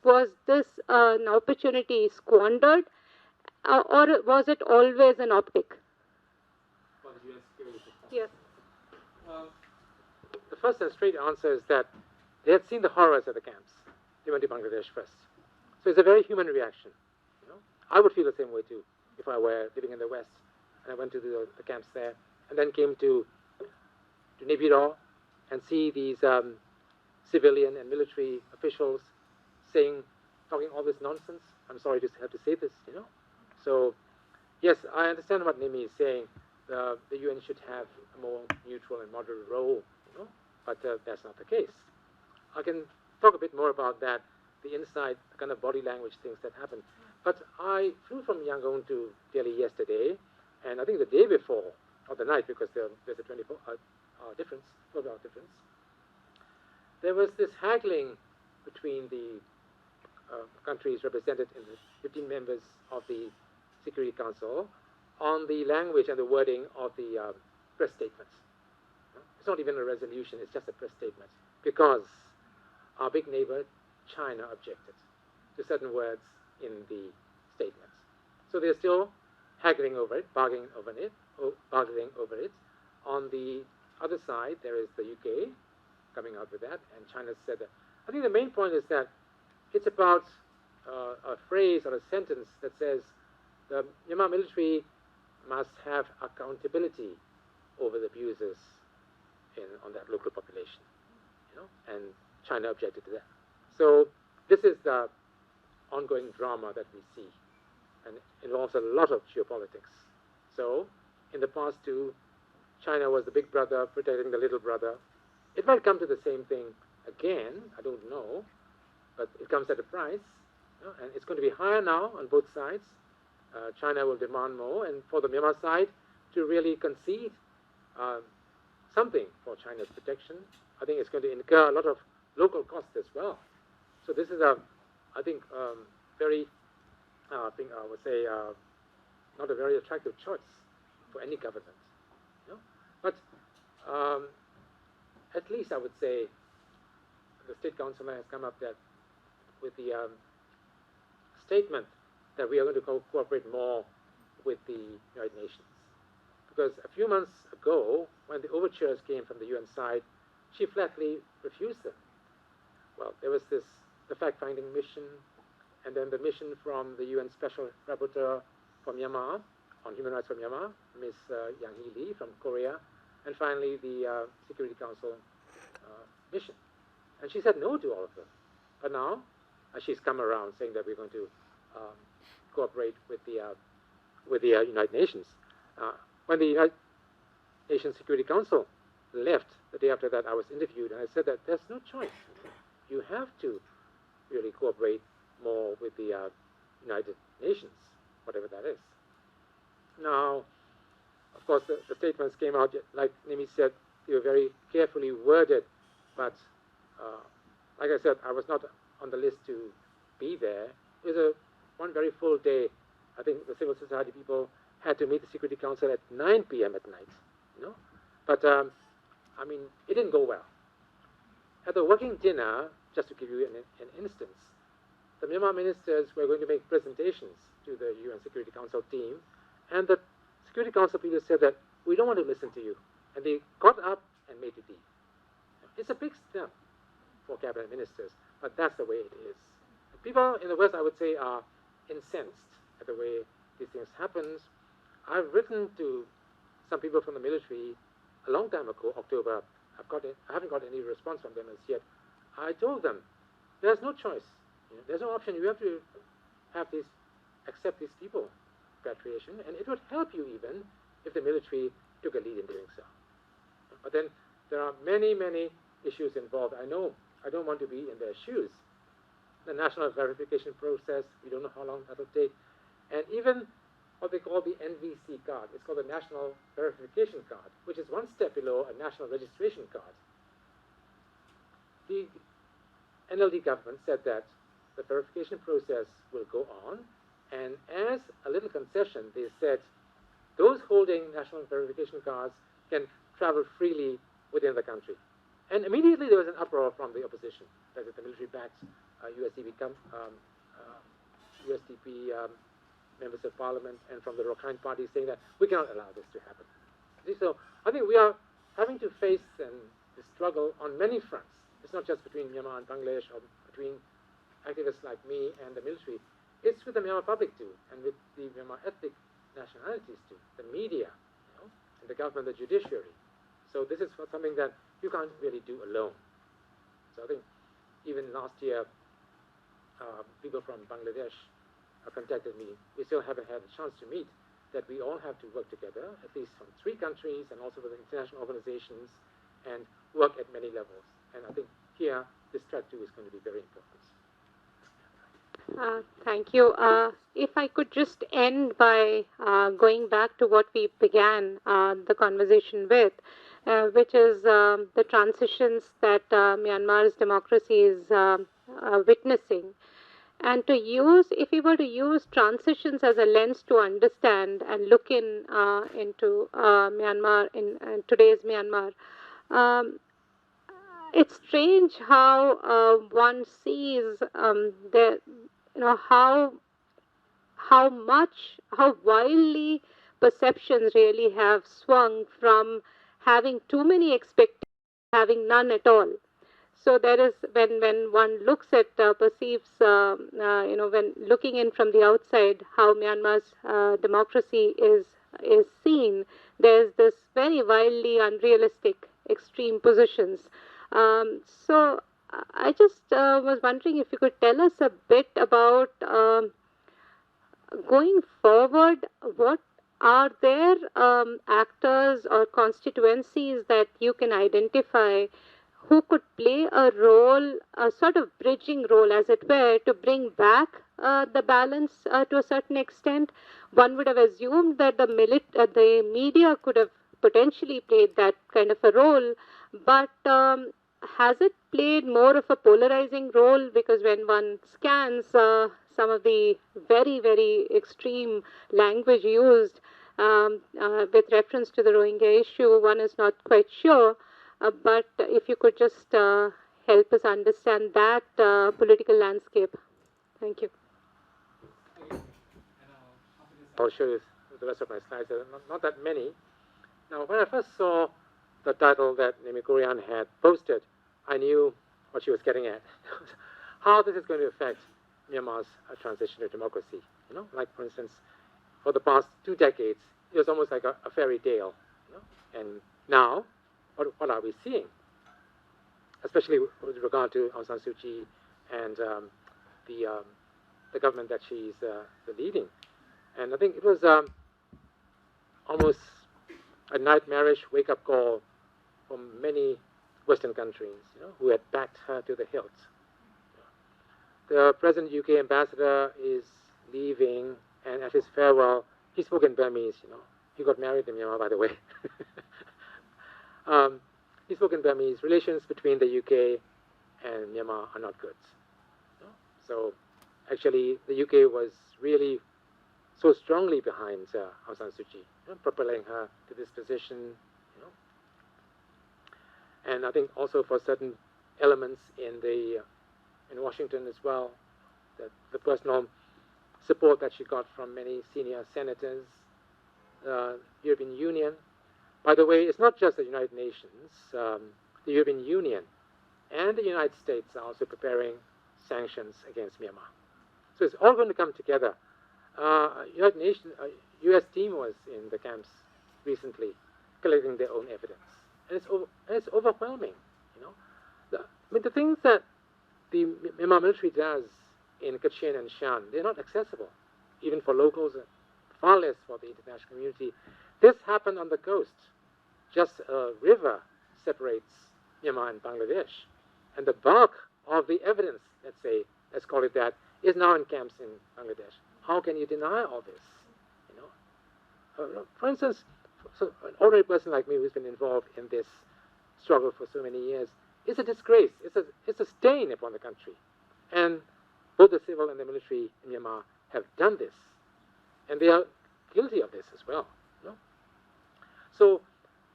was this an opportunity squandered, or was it always an optic? For the US security system. Yes. The first and straight answer is that they had seen the horrors at the camps. They went to Bangladesh first. So it's a very human reaction. I would feel the same way too if I were living in the West and I went to the camps there and then came to to Naypyidaw and see these civilian and military officials talking all this nonsense. I'm sorry to have to say this, So, yes, I understand what Nimi is saying. The UN should have a more neutral and moderate role, but that's not the case. I can talk a bit more about that, the inside kind of body language things that happen. But I flew from Yangon to Delhi yesterday, and I think the day before, or the night, because there's a 12-hour difference, there was this haggling between the countries represented in the 15 members of the Security Council on the language and the wording of the press statements. It's not even a resolution, it's just a press statement, because our big neighbor, China, objected to certain words in the statements. So they're still haggling over it, bargaining over it. On the other side, there is the UK coming out with that, and China said that. I think the main point is that it's about a phrase or a sentence that says the Myanmar military must have accountability over the abuses on that local population, and China objected to that. So this is the ongoing drama that we see, and it involves a lot of geopolitics. So in the past too, China was the big brother protecting the little brother. It might come to the same thing again, I don't know, but it comes at a price, and it's going to be higher now on both sides. China will demand more, and for the Myanmar side to really concede something for China's protection, I think it's going to incur a lot of local costs as well. So this is I think, very, I would say, not a very attractive choice for any government. But at least I would say the State Council has come up with the statement that we are going to cooperate more with the United Nations. Because a few months ago, when the overtures came from the UN side, she flatly refused them. Well, there was the fact-finding mission, and then the mission from the UN Special Rapporteur for Myanmar, on human rights for Myanmar, Ms. Yang Hee Lee from Korea, and finally the Security Council mission. And she said no to all of them. But now, she's come around saying that we're going to cooperate with the United Nations. When the United Nations Security Council left, the day after that I was interviewed, and I said that there's no choice. You have to really cooperate more with the United Nations, whatever that is. Now, of course, the statements came out, like Nimi said, they were very carefully worded, but like I said, I was not on the list to be there. It was one very full day. I think the civil society people had to meet the Security Council at 9 p.m. at night, But, I mean, it didn't go well. At the working dinner, just to give you an instance, the Myanmar ministers were going to make presentations to the UN Security Council team, and the Security Council people said that we don't want to listen to you. And they got up and made it be. It's a big step for cabinet ministers, but that's the way it is. People in the West, I would say, are incensed at the way these things happen. I've written to some people from the military a long time ago, October. I haven't got any response from them as yet. I told them, there's no choice. There's no option. You have to accept these people, repatriation, and it would help you even if the military took a lead in doing so. But then there are many, many issues involved. I know I don't want to be in their shoes. The national verification process, we don't know how long that'll take. And even what they call the NVC card, it's called the National Verification Card, which is one step below a national registration card. The NLD government said that the verification process will go on, and as a little concession, they said those holding national verification cards can travel freely within the country. And immediately there was an uproar from the opposition, that is the military-backed USDP members of parliament and from the Rakhine party saying that we cannot allow this to happen. So I think we are having to face the struggle on many fronts. It's not just between Myanmar and Bangladesh or between activists like me and the military. It's with the Myanmar public too, and with the Myanmar ethnic nationalities too, the media, and the government, the judiciary. So this is something that you can't really do alone. So I think even last year, people from Bangladesh contacted me. We still haven't had a chance to meet, that we all have to work together, at least from 3 countries and also with international organizations, and work at many levels. And I think here, this track 2 is going to be very important. Thank you. If I could just end by going back to what we began the conversation with, which is the transitions that Myanmar's democracy is witnessing. And to use, if we were to use transitions as a lens to understand and look into Myanmar, in today's Myanmar, um, it's strange how one sees how wildly perceptions really have swung from having too many expectations to having none at all. So there is, when one looks at perceives when looking in from the outside how Myanmar's democracy is seen, there's this very wildly unrealistic extreme positions. So I just was wondering if you could tell us a bit about going forward, what are there actors or constituencies that you can identify who could play a role, a sort of bridging role, as it were, to bring back the balance to a certain extent? One would have assumed that the media could have potentially played that kind of a role, but has it played more of a polarizing role? Because when one scans some of the very, very extreme language used with reference to the Rohingya issue, one is not quite sure. But if you could just help us understand that political landscape. Thank you. I'll show you the rest of my slides. Not that many. Now, when I first saw the title that Nemi Korean had posted, I knew what she was getting at. How this is going to affect Myanmar's transition to democracy. Like, for instance, for the past 2 decades, it was almost like a fairy tale. And now, what are we seeing? Especially with regard to Aung San Suu Kyi and the government that she's leading. And I think it was almost a nightmarish wake-up call from many Western countries, who had backed her to the hilt. The present UK ambassador is leaving, and at his farewell, he spoke in Burmese. He got married in Myanmar, by the way. He spoke in Burmese. Relations between the UK and Myanmar are not good. So, actually, the UK was really so strongly behind Aung San Suu Kyi, propelling her to this position. And I think also for certain elements in Washington as well, that the personal support that she got from many senior senators, the European Union. By the way, it's not just the United Nations. The European Union and the United States are also preparing sanctions against Myanmar. So it's all going to come together. United Nations, U.S. team was in the camps recently, collecting their own evidence, and it's overwhelming. The things that the Myanmar military does in Kachin and Shan, they're not accessible, even for locals, and far less for the international community. This happened on the coast. Just a river separates Myanmar and Bangladesh. And the bulk of the evidence, let's call it that, is now in camps in Bangladesh. How can you deny all this? For instance, so an ordinary person like me who's been involved in this struggle for so many years, it's a disgrace. It's a stain upon the country. And both the civil and the military in Myanmar have done this. And they are guilty of this as well. So,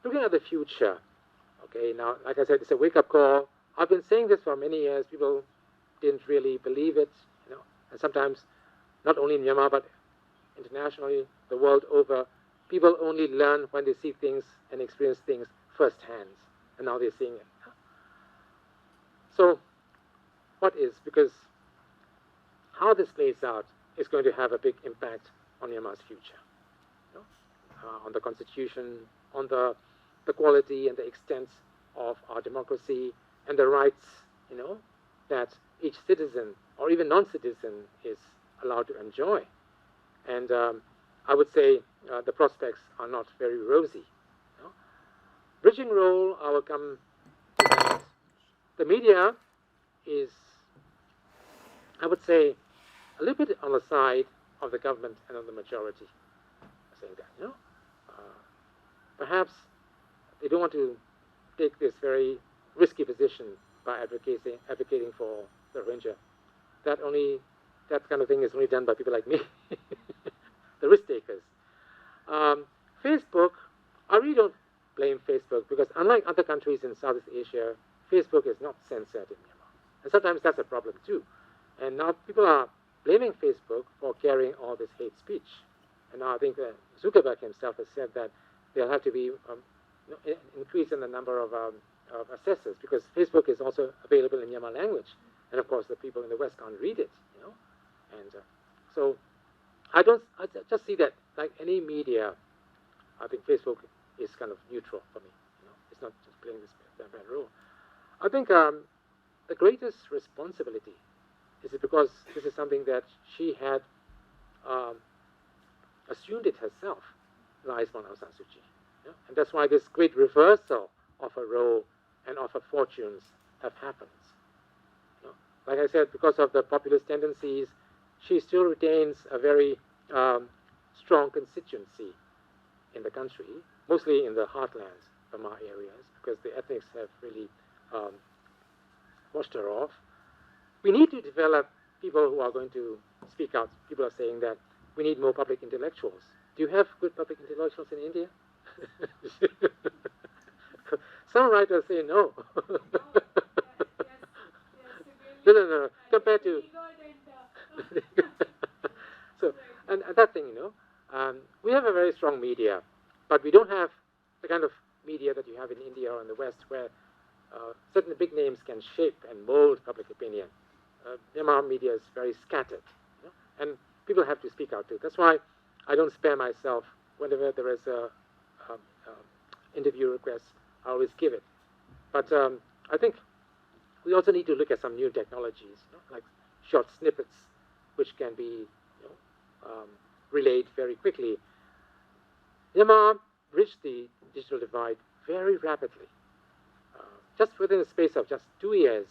looking at the future, okay, now, like I said, it's a wake-up call. I've been saying this for many years. People didn't really believe it, and sometimes, not only in Myanmar, but internationally, the world over, people only learn when they see things and experience things firsthand, and now they're seeing it. So, what is? Because how this plays out is going to have a big impact on Myanmar's future. On the constitution, on the the quality and the extent of our democracy and the rights, that each citizen or even non-citizen is allowed to enjoy. And I would say the prospects are not very rosy. Bridging role, I will come to that. The media is, I would say, a little bit on the side of the government and of the majority, saying that, perhaps they don't want to take this very risky position by advocating for the Rohingya. That kind of thing is only done by people like me, the risk takers. Facebook, I really don't blame Facebook because unlike other countries in Southeast Asia, Facebook is not censored in Myanmar. And sometimes that's a problem too. And now people are blaming Facebook for carrying all this hate speech. And now I think Zuckerberg himself has said that there'll have to be increase in the number of assessors because Facebook is also available in Myanmar language. And of course, the people in the West can't read it, And so I just see that like any media, I think Facebook is kind of neutral for me. It's not just playing this bad role. I think the greatest responsibility is it because this is something that she had assumed it herself, lies on Aung San Suu Kyi. And that's why this great reversal of her role and of her fortunes have happened. Like I said, because of the populist tendencies, she still retains a very strong constituency in the country, mostly in the heartlands, Burma areas, because the ethnics have really washed her off. We need to develop people who are going to speak out. People are saying that we need more public intellectuals. Do you have good public intellectuals in India? Some writers say no. No. Compared to so, and that thing, we have a very strong media, but we don't have the kind of media that you have in India or in the West, where certain big names can shape and mold public opinion. Myanmar media is very scattered, and people have to speak out too. That's why I don't spare myself whenever there is a interview request. I always give it. But I think we also need to look at some new technologies, like short snippets, which can be relayed very quickly. Myanmar bridged the digital divide very rapidly. Just within the space of just 2 years,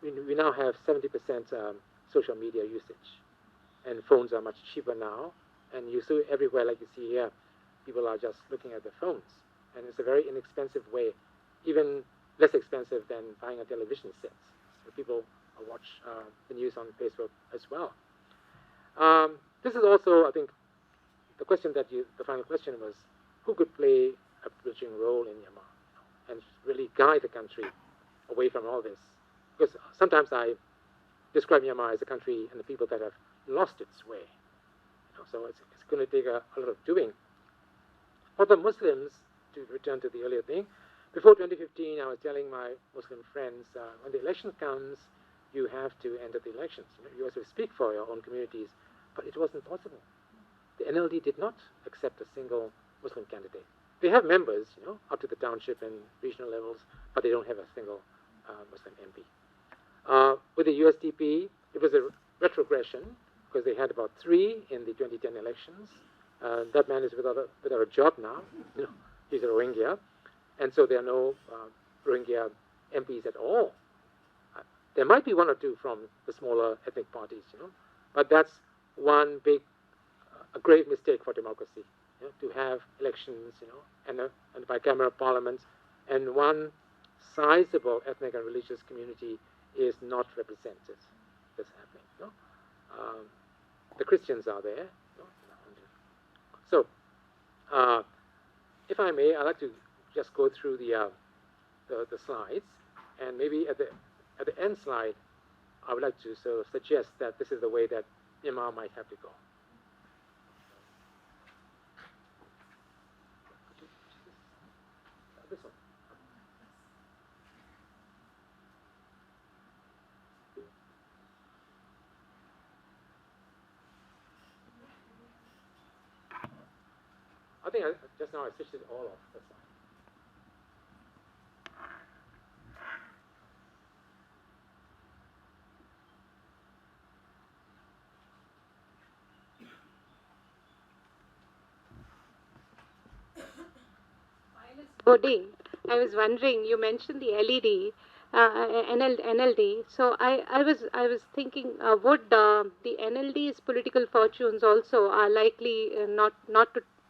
we now have 70% social media usage. And phones are much cheaper now. And you see everywhere, like you see here, people are just looking at their phones. And it's a very inexpensive way, even less expensive than buying a television set. So people watch the news on Facebook as well. This is also, I think, the question the final question was, who could play a bridging role in Myanmar and really guide the country away from all this? Because sometimes I describe Myanmar as a country and the people that have lost its way. So it's going to take a lot of doing. For the Muslims, to return to the earlier thing, before 2015, I was telling my Muslim friends, when the election comes, you have to enter the elections. You have to speak for your own communities, but it wasn't possible. The NLD did not accept a single Muslim candidate. They have members, up to the township and regional levels, but they don't have a single Muslim MP. With the USDP, it was a retrogression because they had about 3 in the 2010 elections. That man is without a job now. He's a Rohingya, and so there are no Rohingya MPs at all. There might be 1 or 2 from the smaller ethnic parties, but that's one big, a grave mistake for democracy, to have elections, and a bicameral parliament, and one sizable ethnic and religious community is not represented. That's happening. The Christians are there. So, if I may, I'd like to just go through the slides, and maybe at the end slide, I would like to sort of suggest that this is the way that Myanmar might have to go. This one. I think just now I switched it all off. That's fine. Boding, I was wondering, you mentioned the LED, NLD. So I was thinking, would the NLD's political fortunes also are likely not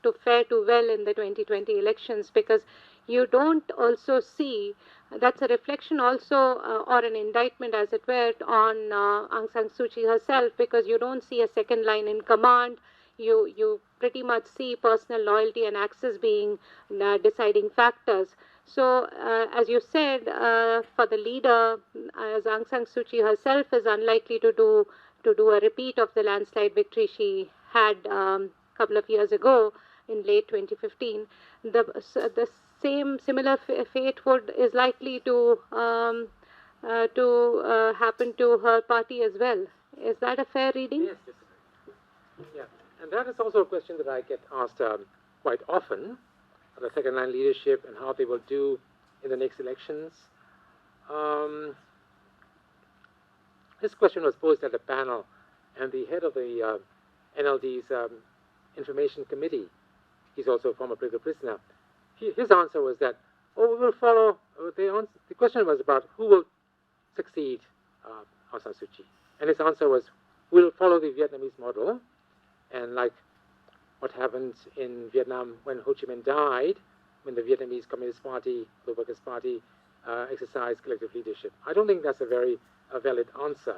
to fare too well in the 2020 elections, because you don't also see, that's a reflection also, or an indictment as it were, on Aung San Suu Kyi herself, because you don't see a second line in command. You pretty much see personal loyalty and access being deciding factors. So, as you said, for the leader, as Aung San Suu Kyi herself is unlikely to do a repeat of the landslide victory she had a couple of years ago in late 2015. The same similar fate would is likely to happen to her party as well. Is that a fair reading? Yes, yeah. And that is also a question that I get asked quite often, the second line leadership and how they will do in the next elections. This question was posed at a panel, and the head of the NLD's information committee, he's also a former political prisoner, his answer was that, oh, we will follow, the question was about who will succeed Aung San Suu Kyi. And his answer was, we'll follow the Vietnamese model, and like what happened in Vietnam when Ho Chi Minh died, when the Vietnamese Communist Party, the Workers' Party, exercised collective leadership. I don't think that's a very valid answer.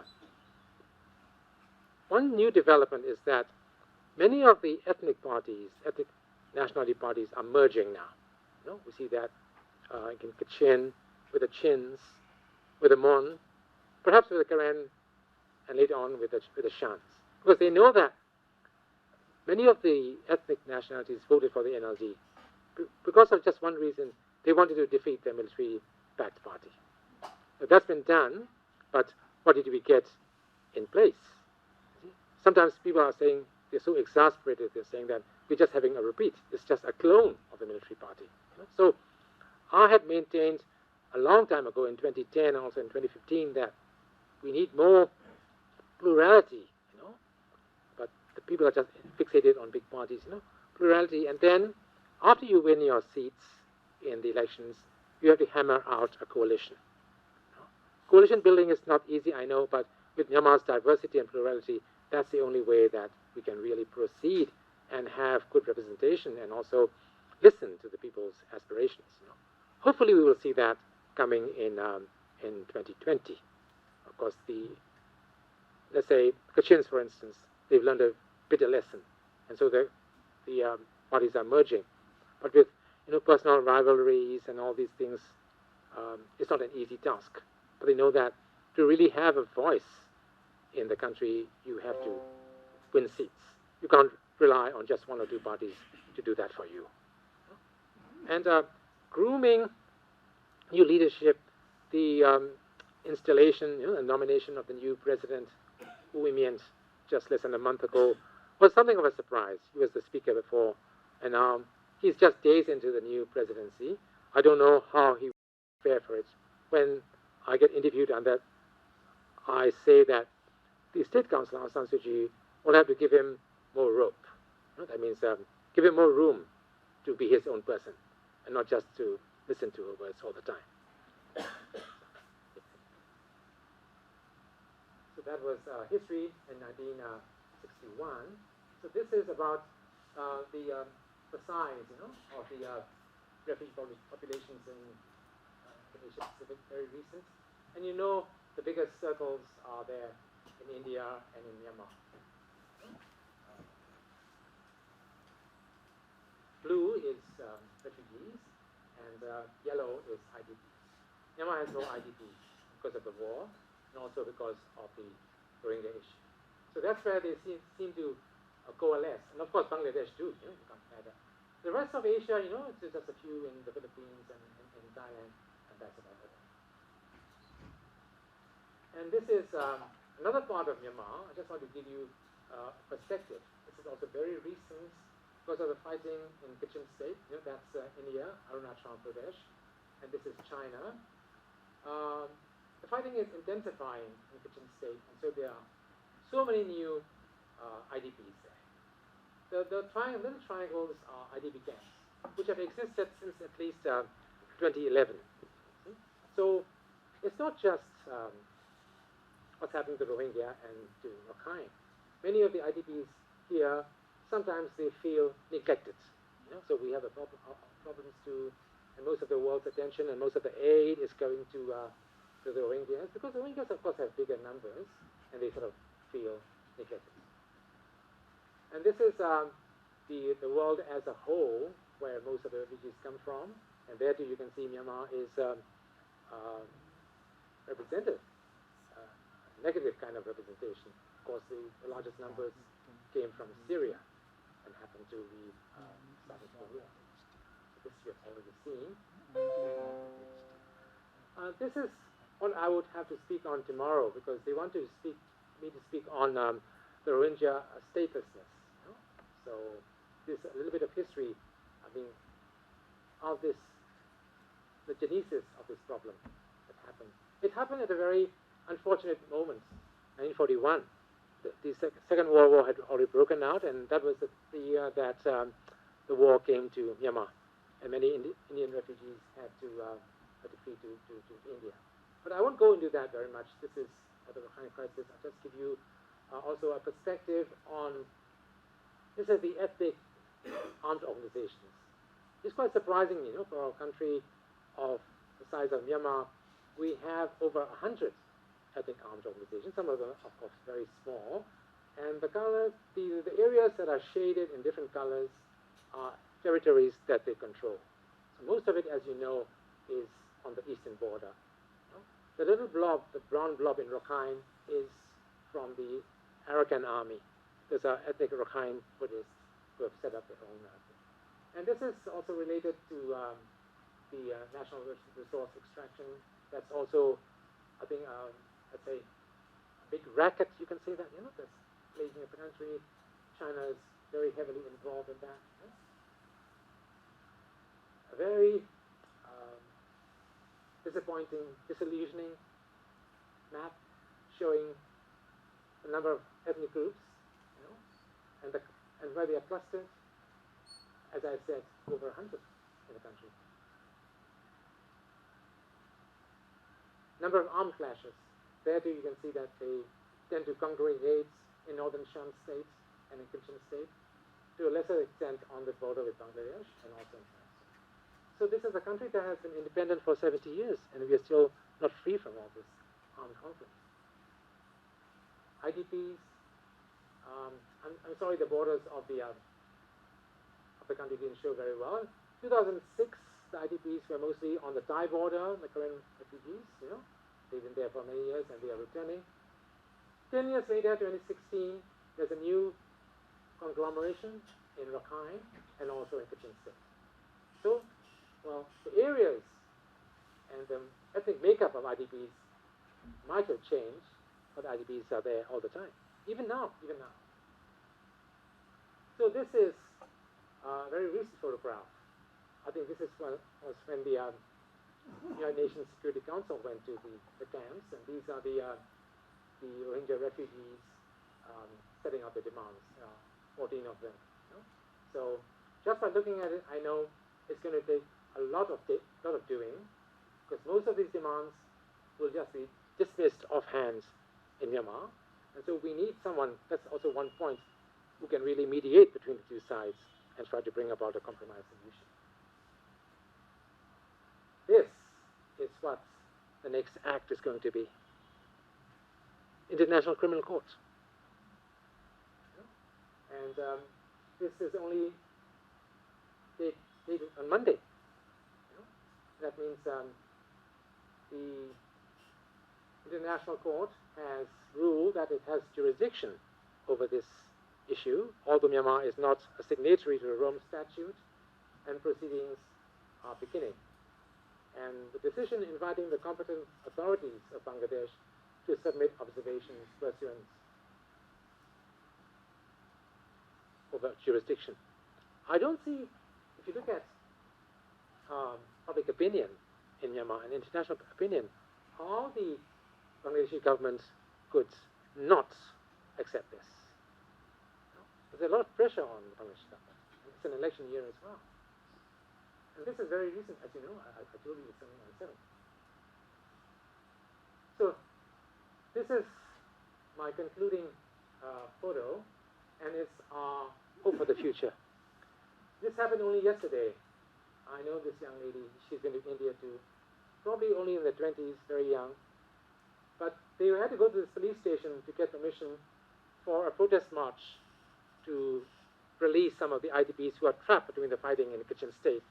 One new development is that many of the ethnic parties, ethnic nationality parties, are merging now. You know, we see that in Kachin, with the Chins, with the Mon, perhaps with the Karen, and later on with the Shans. Because they know that many of the ethnic nationalities voted for the NLD because of just one reason: they wanted to defeat the military-backed party. Now, that's been done, but what did we get in place? Sometimes people are saying, they're so exasperated, they're saying that we're just having a repeat. It's just a clone of the military party. So I had maintained a long time ago, in 2010, also in 2015, that we need more plurality, but the people are just fixated on big parties, plurality. And then after you win your seats in the elections, you have to hammer out a coalition. Coalition building is not easy, I know, but with Myanmar's diversity and plurality, that's the only way that we can really proceed and have good representation and also listen to the people's aspirations. Hopefully we will see that coming in 2020. Of course, let's say Kachins, for instance, they've learned a bitter lesson, and so the parties are merging. But with personal rivalries and all these things, it's not an easy task. But they know that to really have a voice in the country, you have to win seats. You can't rely on just one or two parties to do that for you. And grooming new leadership, the installation, the nomination of the new president, Wu Imian, just less than a month ago, was something of a surprise. He was the speaker before, and now he's just days into the new presidency. I don't know how he will prepare for it. When I get interviewed on that, I say that the State Council, Aung San Suu Kyi, will have to give him more rope. That means give him more room to be his own person, and not just to listen to her words all the time. So that was history in 1961. So this is about the size, of the refugee populations in Asia Pacific, very recent. And the biggest circles are there in India and in Myanmar. Blue is refugees, and yellow is IDPs. Myanmar has no IDPs because of the war, and also because of the Rohingya issue. So that's where they seem to coalesce. And of course, Bangladesh too. You can't add that. The rest of Asia, it's just a few in the Philippines and in Thailand, and that's about it. And this is another part of Myanmar. I just want to give you perspective. This is also very recent because of the fighting in Kachin State. That's India, Arunachal Pradesh, and this is China. The fighting is intensifying in Kachin State, and so there are so many new IDPs there. The little triangles are IDP camps. which have existed since at least 2011. So it's not just what's happening to Rohingya and to Rakhine. Many of the IDPs here, sometimes they feel neglected. So we have problems too, and most of the world's attention and most of the aid is going to the Rohingyas, because the Rohingyas, of course, have bigger numbers, and they sort of feel neglected. And this is the world as a whole, where most of the refugees come from, and there too you can see Myanmar is represented, negative kind of representation. Of course, the largest numbers came from Syria and happened to be starting the war. So this you have already seen. This is what I would have to speak on tomorrow, because they want me to speak on the Rohingya statelessness. So this a little bit of history, of this, the genesis of this problem that happened. It happened at a very unfortunate moment, 1941. The Second World War had already broken out, and that was the year that the war came to Myanmar, and many Indian refugees had to flee to India. But I won't go into that very much. This is the Rakhine crisis. I'll just give you also a perspective on, this is the ethnic armed organizations. It's quite surprising, for a country of the size of Myanmar, we have over 100 ethnic armed organizations. Some of them, of course, very small. And the colors, the areas that are shaded in different colors are territories that they control. So most of it, as you know, is on the eastern border. The little blob, the brown blob in Rakhine, is from the Arakan army. Those are ethnic Rakhine Buddhists who have set up their own army. And this is also related to the national resource extraction. That's also, I think, let's say, a big racket, you can say that, that's plaguing the country. China is very heavily involved in that. A very disappointing, disillusioning map showing a number of ethnic groups, and where they are clustered, as I said, over 100 in the country. Number of armed clashes. There too you can see that they tend to congregate in northern Shan state and in Kachin state, to a lesser extent on the border with Bangladesh and also in France. So this is a country that has been independent for 70 years, and we are still not free from all this armed conflict. IDPs, I'm sorry, the borders of the country didn't show very well. 2006, the IDPs were mostly on the Thai border, the Korean refugees, they've been there for many years and they are returning. 10 years later, 2016, there's a new conglomeration in Rakhine and also in Kachin state. So, well, the areas and the ethnic makeup of IDPs might have changed, but IDPs are there all the time, even now. So this is a very recent photograph. I think this is was when the United Nations Security Council went to the camps, and these are the Rohingya refugees setting up the demands, 14 of them. So just by looking at it, I know it's going to take a lot of doing, because most of these demands will just be dismissed offhand in Myanmar. And so we need someone, that's also one point, who can really mediate between the two sides and try to bring about a compromise solution. This is what the next act is going to be. International Criminal Court. And this is only dated on Monday. That means the International Court has ruled that it has jurisdiction over this issue, although Myanmar is not a signatory to the Rome Statute, and proceedings are beginning. And the decision inviting the competent authorities of Bangladesh to submit observations pursuant over jurisdiction. I don't see, if you look at public opinion in Myanmar and international opinion, how the Bangladeshi government could not accept this. There's a lot of pressure on the Bangladeshi government. It's an election year as well. And this is very recent, as you know. I told you it's 797. So this is my concluding photo, and it's our hope for the future. This happened only yesterday. I know this young lady. She's been to India too. Probably only in their 20s, very young. But they had to go to this police station to get permission for a protest march to release some of the IDPs who are trapped between the fighting and the Kachin state.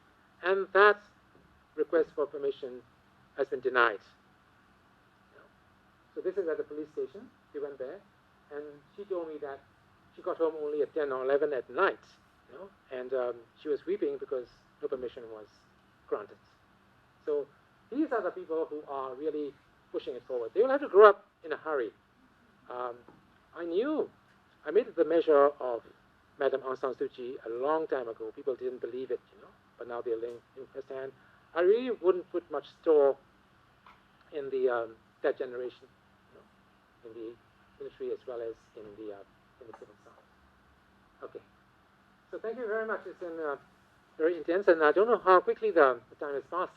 And that request for permission has been denied. So this is at the police station. She went there, and she told me that she got home only at 10 or 11 at night, and she was weeping because no permission was granted. So these are the people who are really pushing it forward. They will have to grow up in a hurry. I made the measure of Madam Aung San Suu Kyi a long time ago. People didn't believe it, but now they're living firsthand. I really wouldn't put much store in that generation, in the military as well as in the civil side. Okay. So thank you very much. It's been very intense, and I don't know how quickly the time has passed.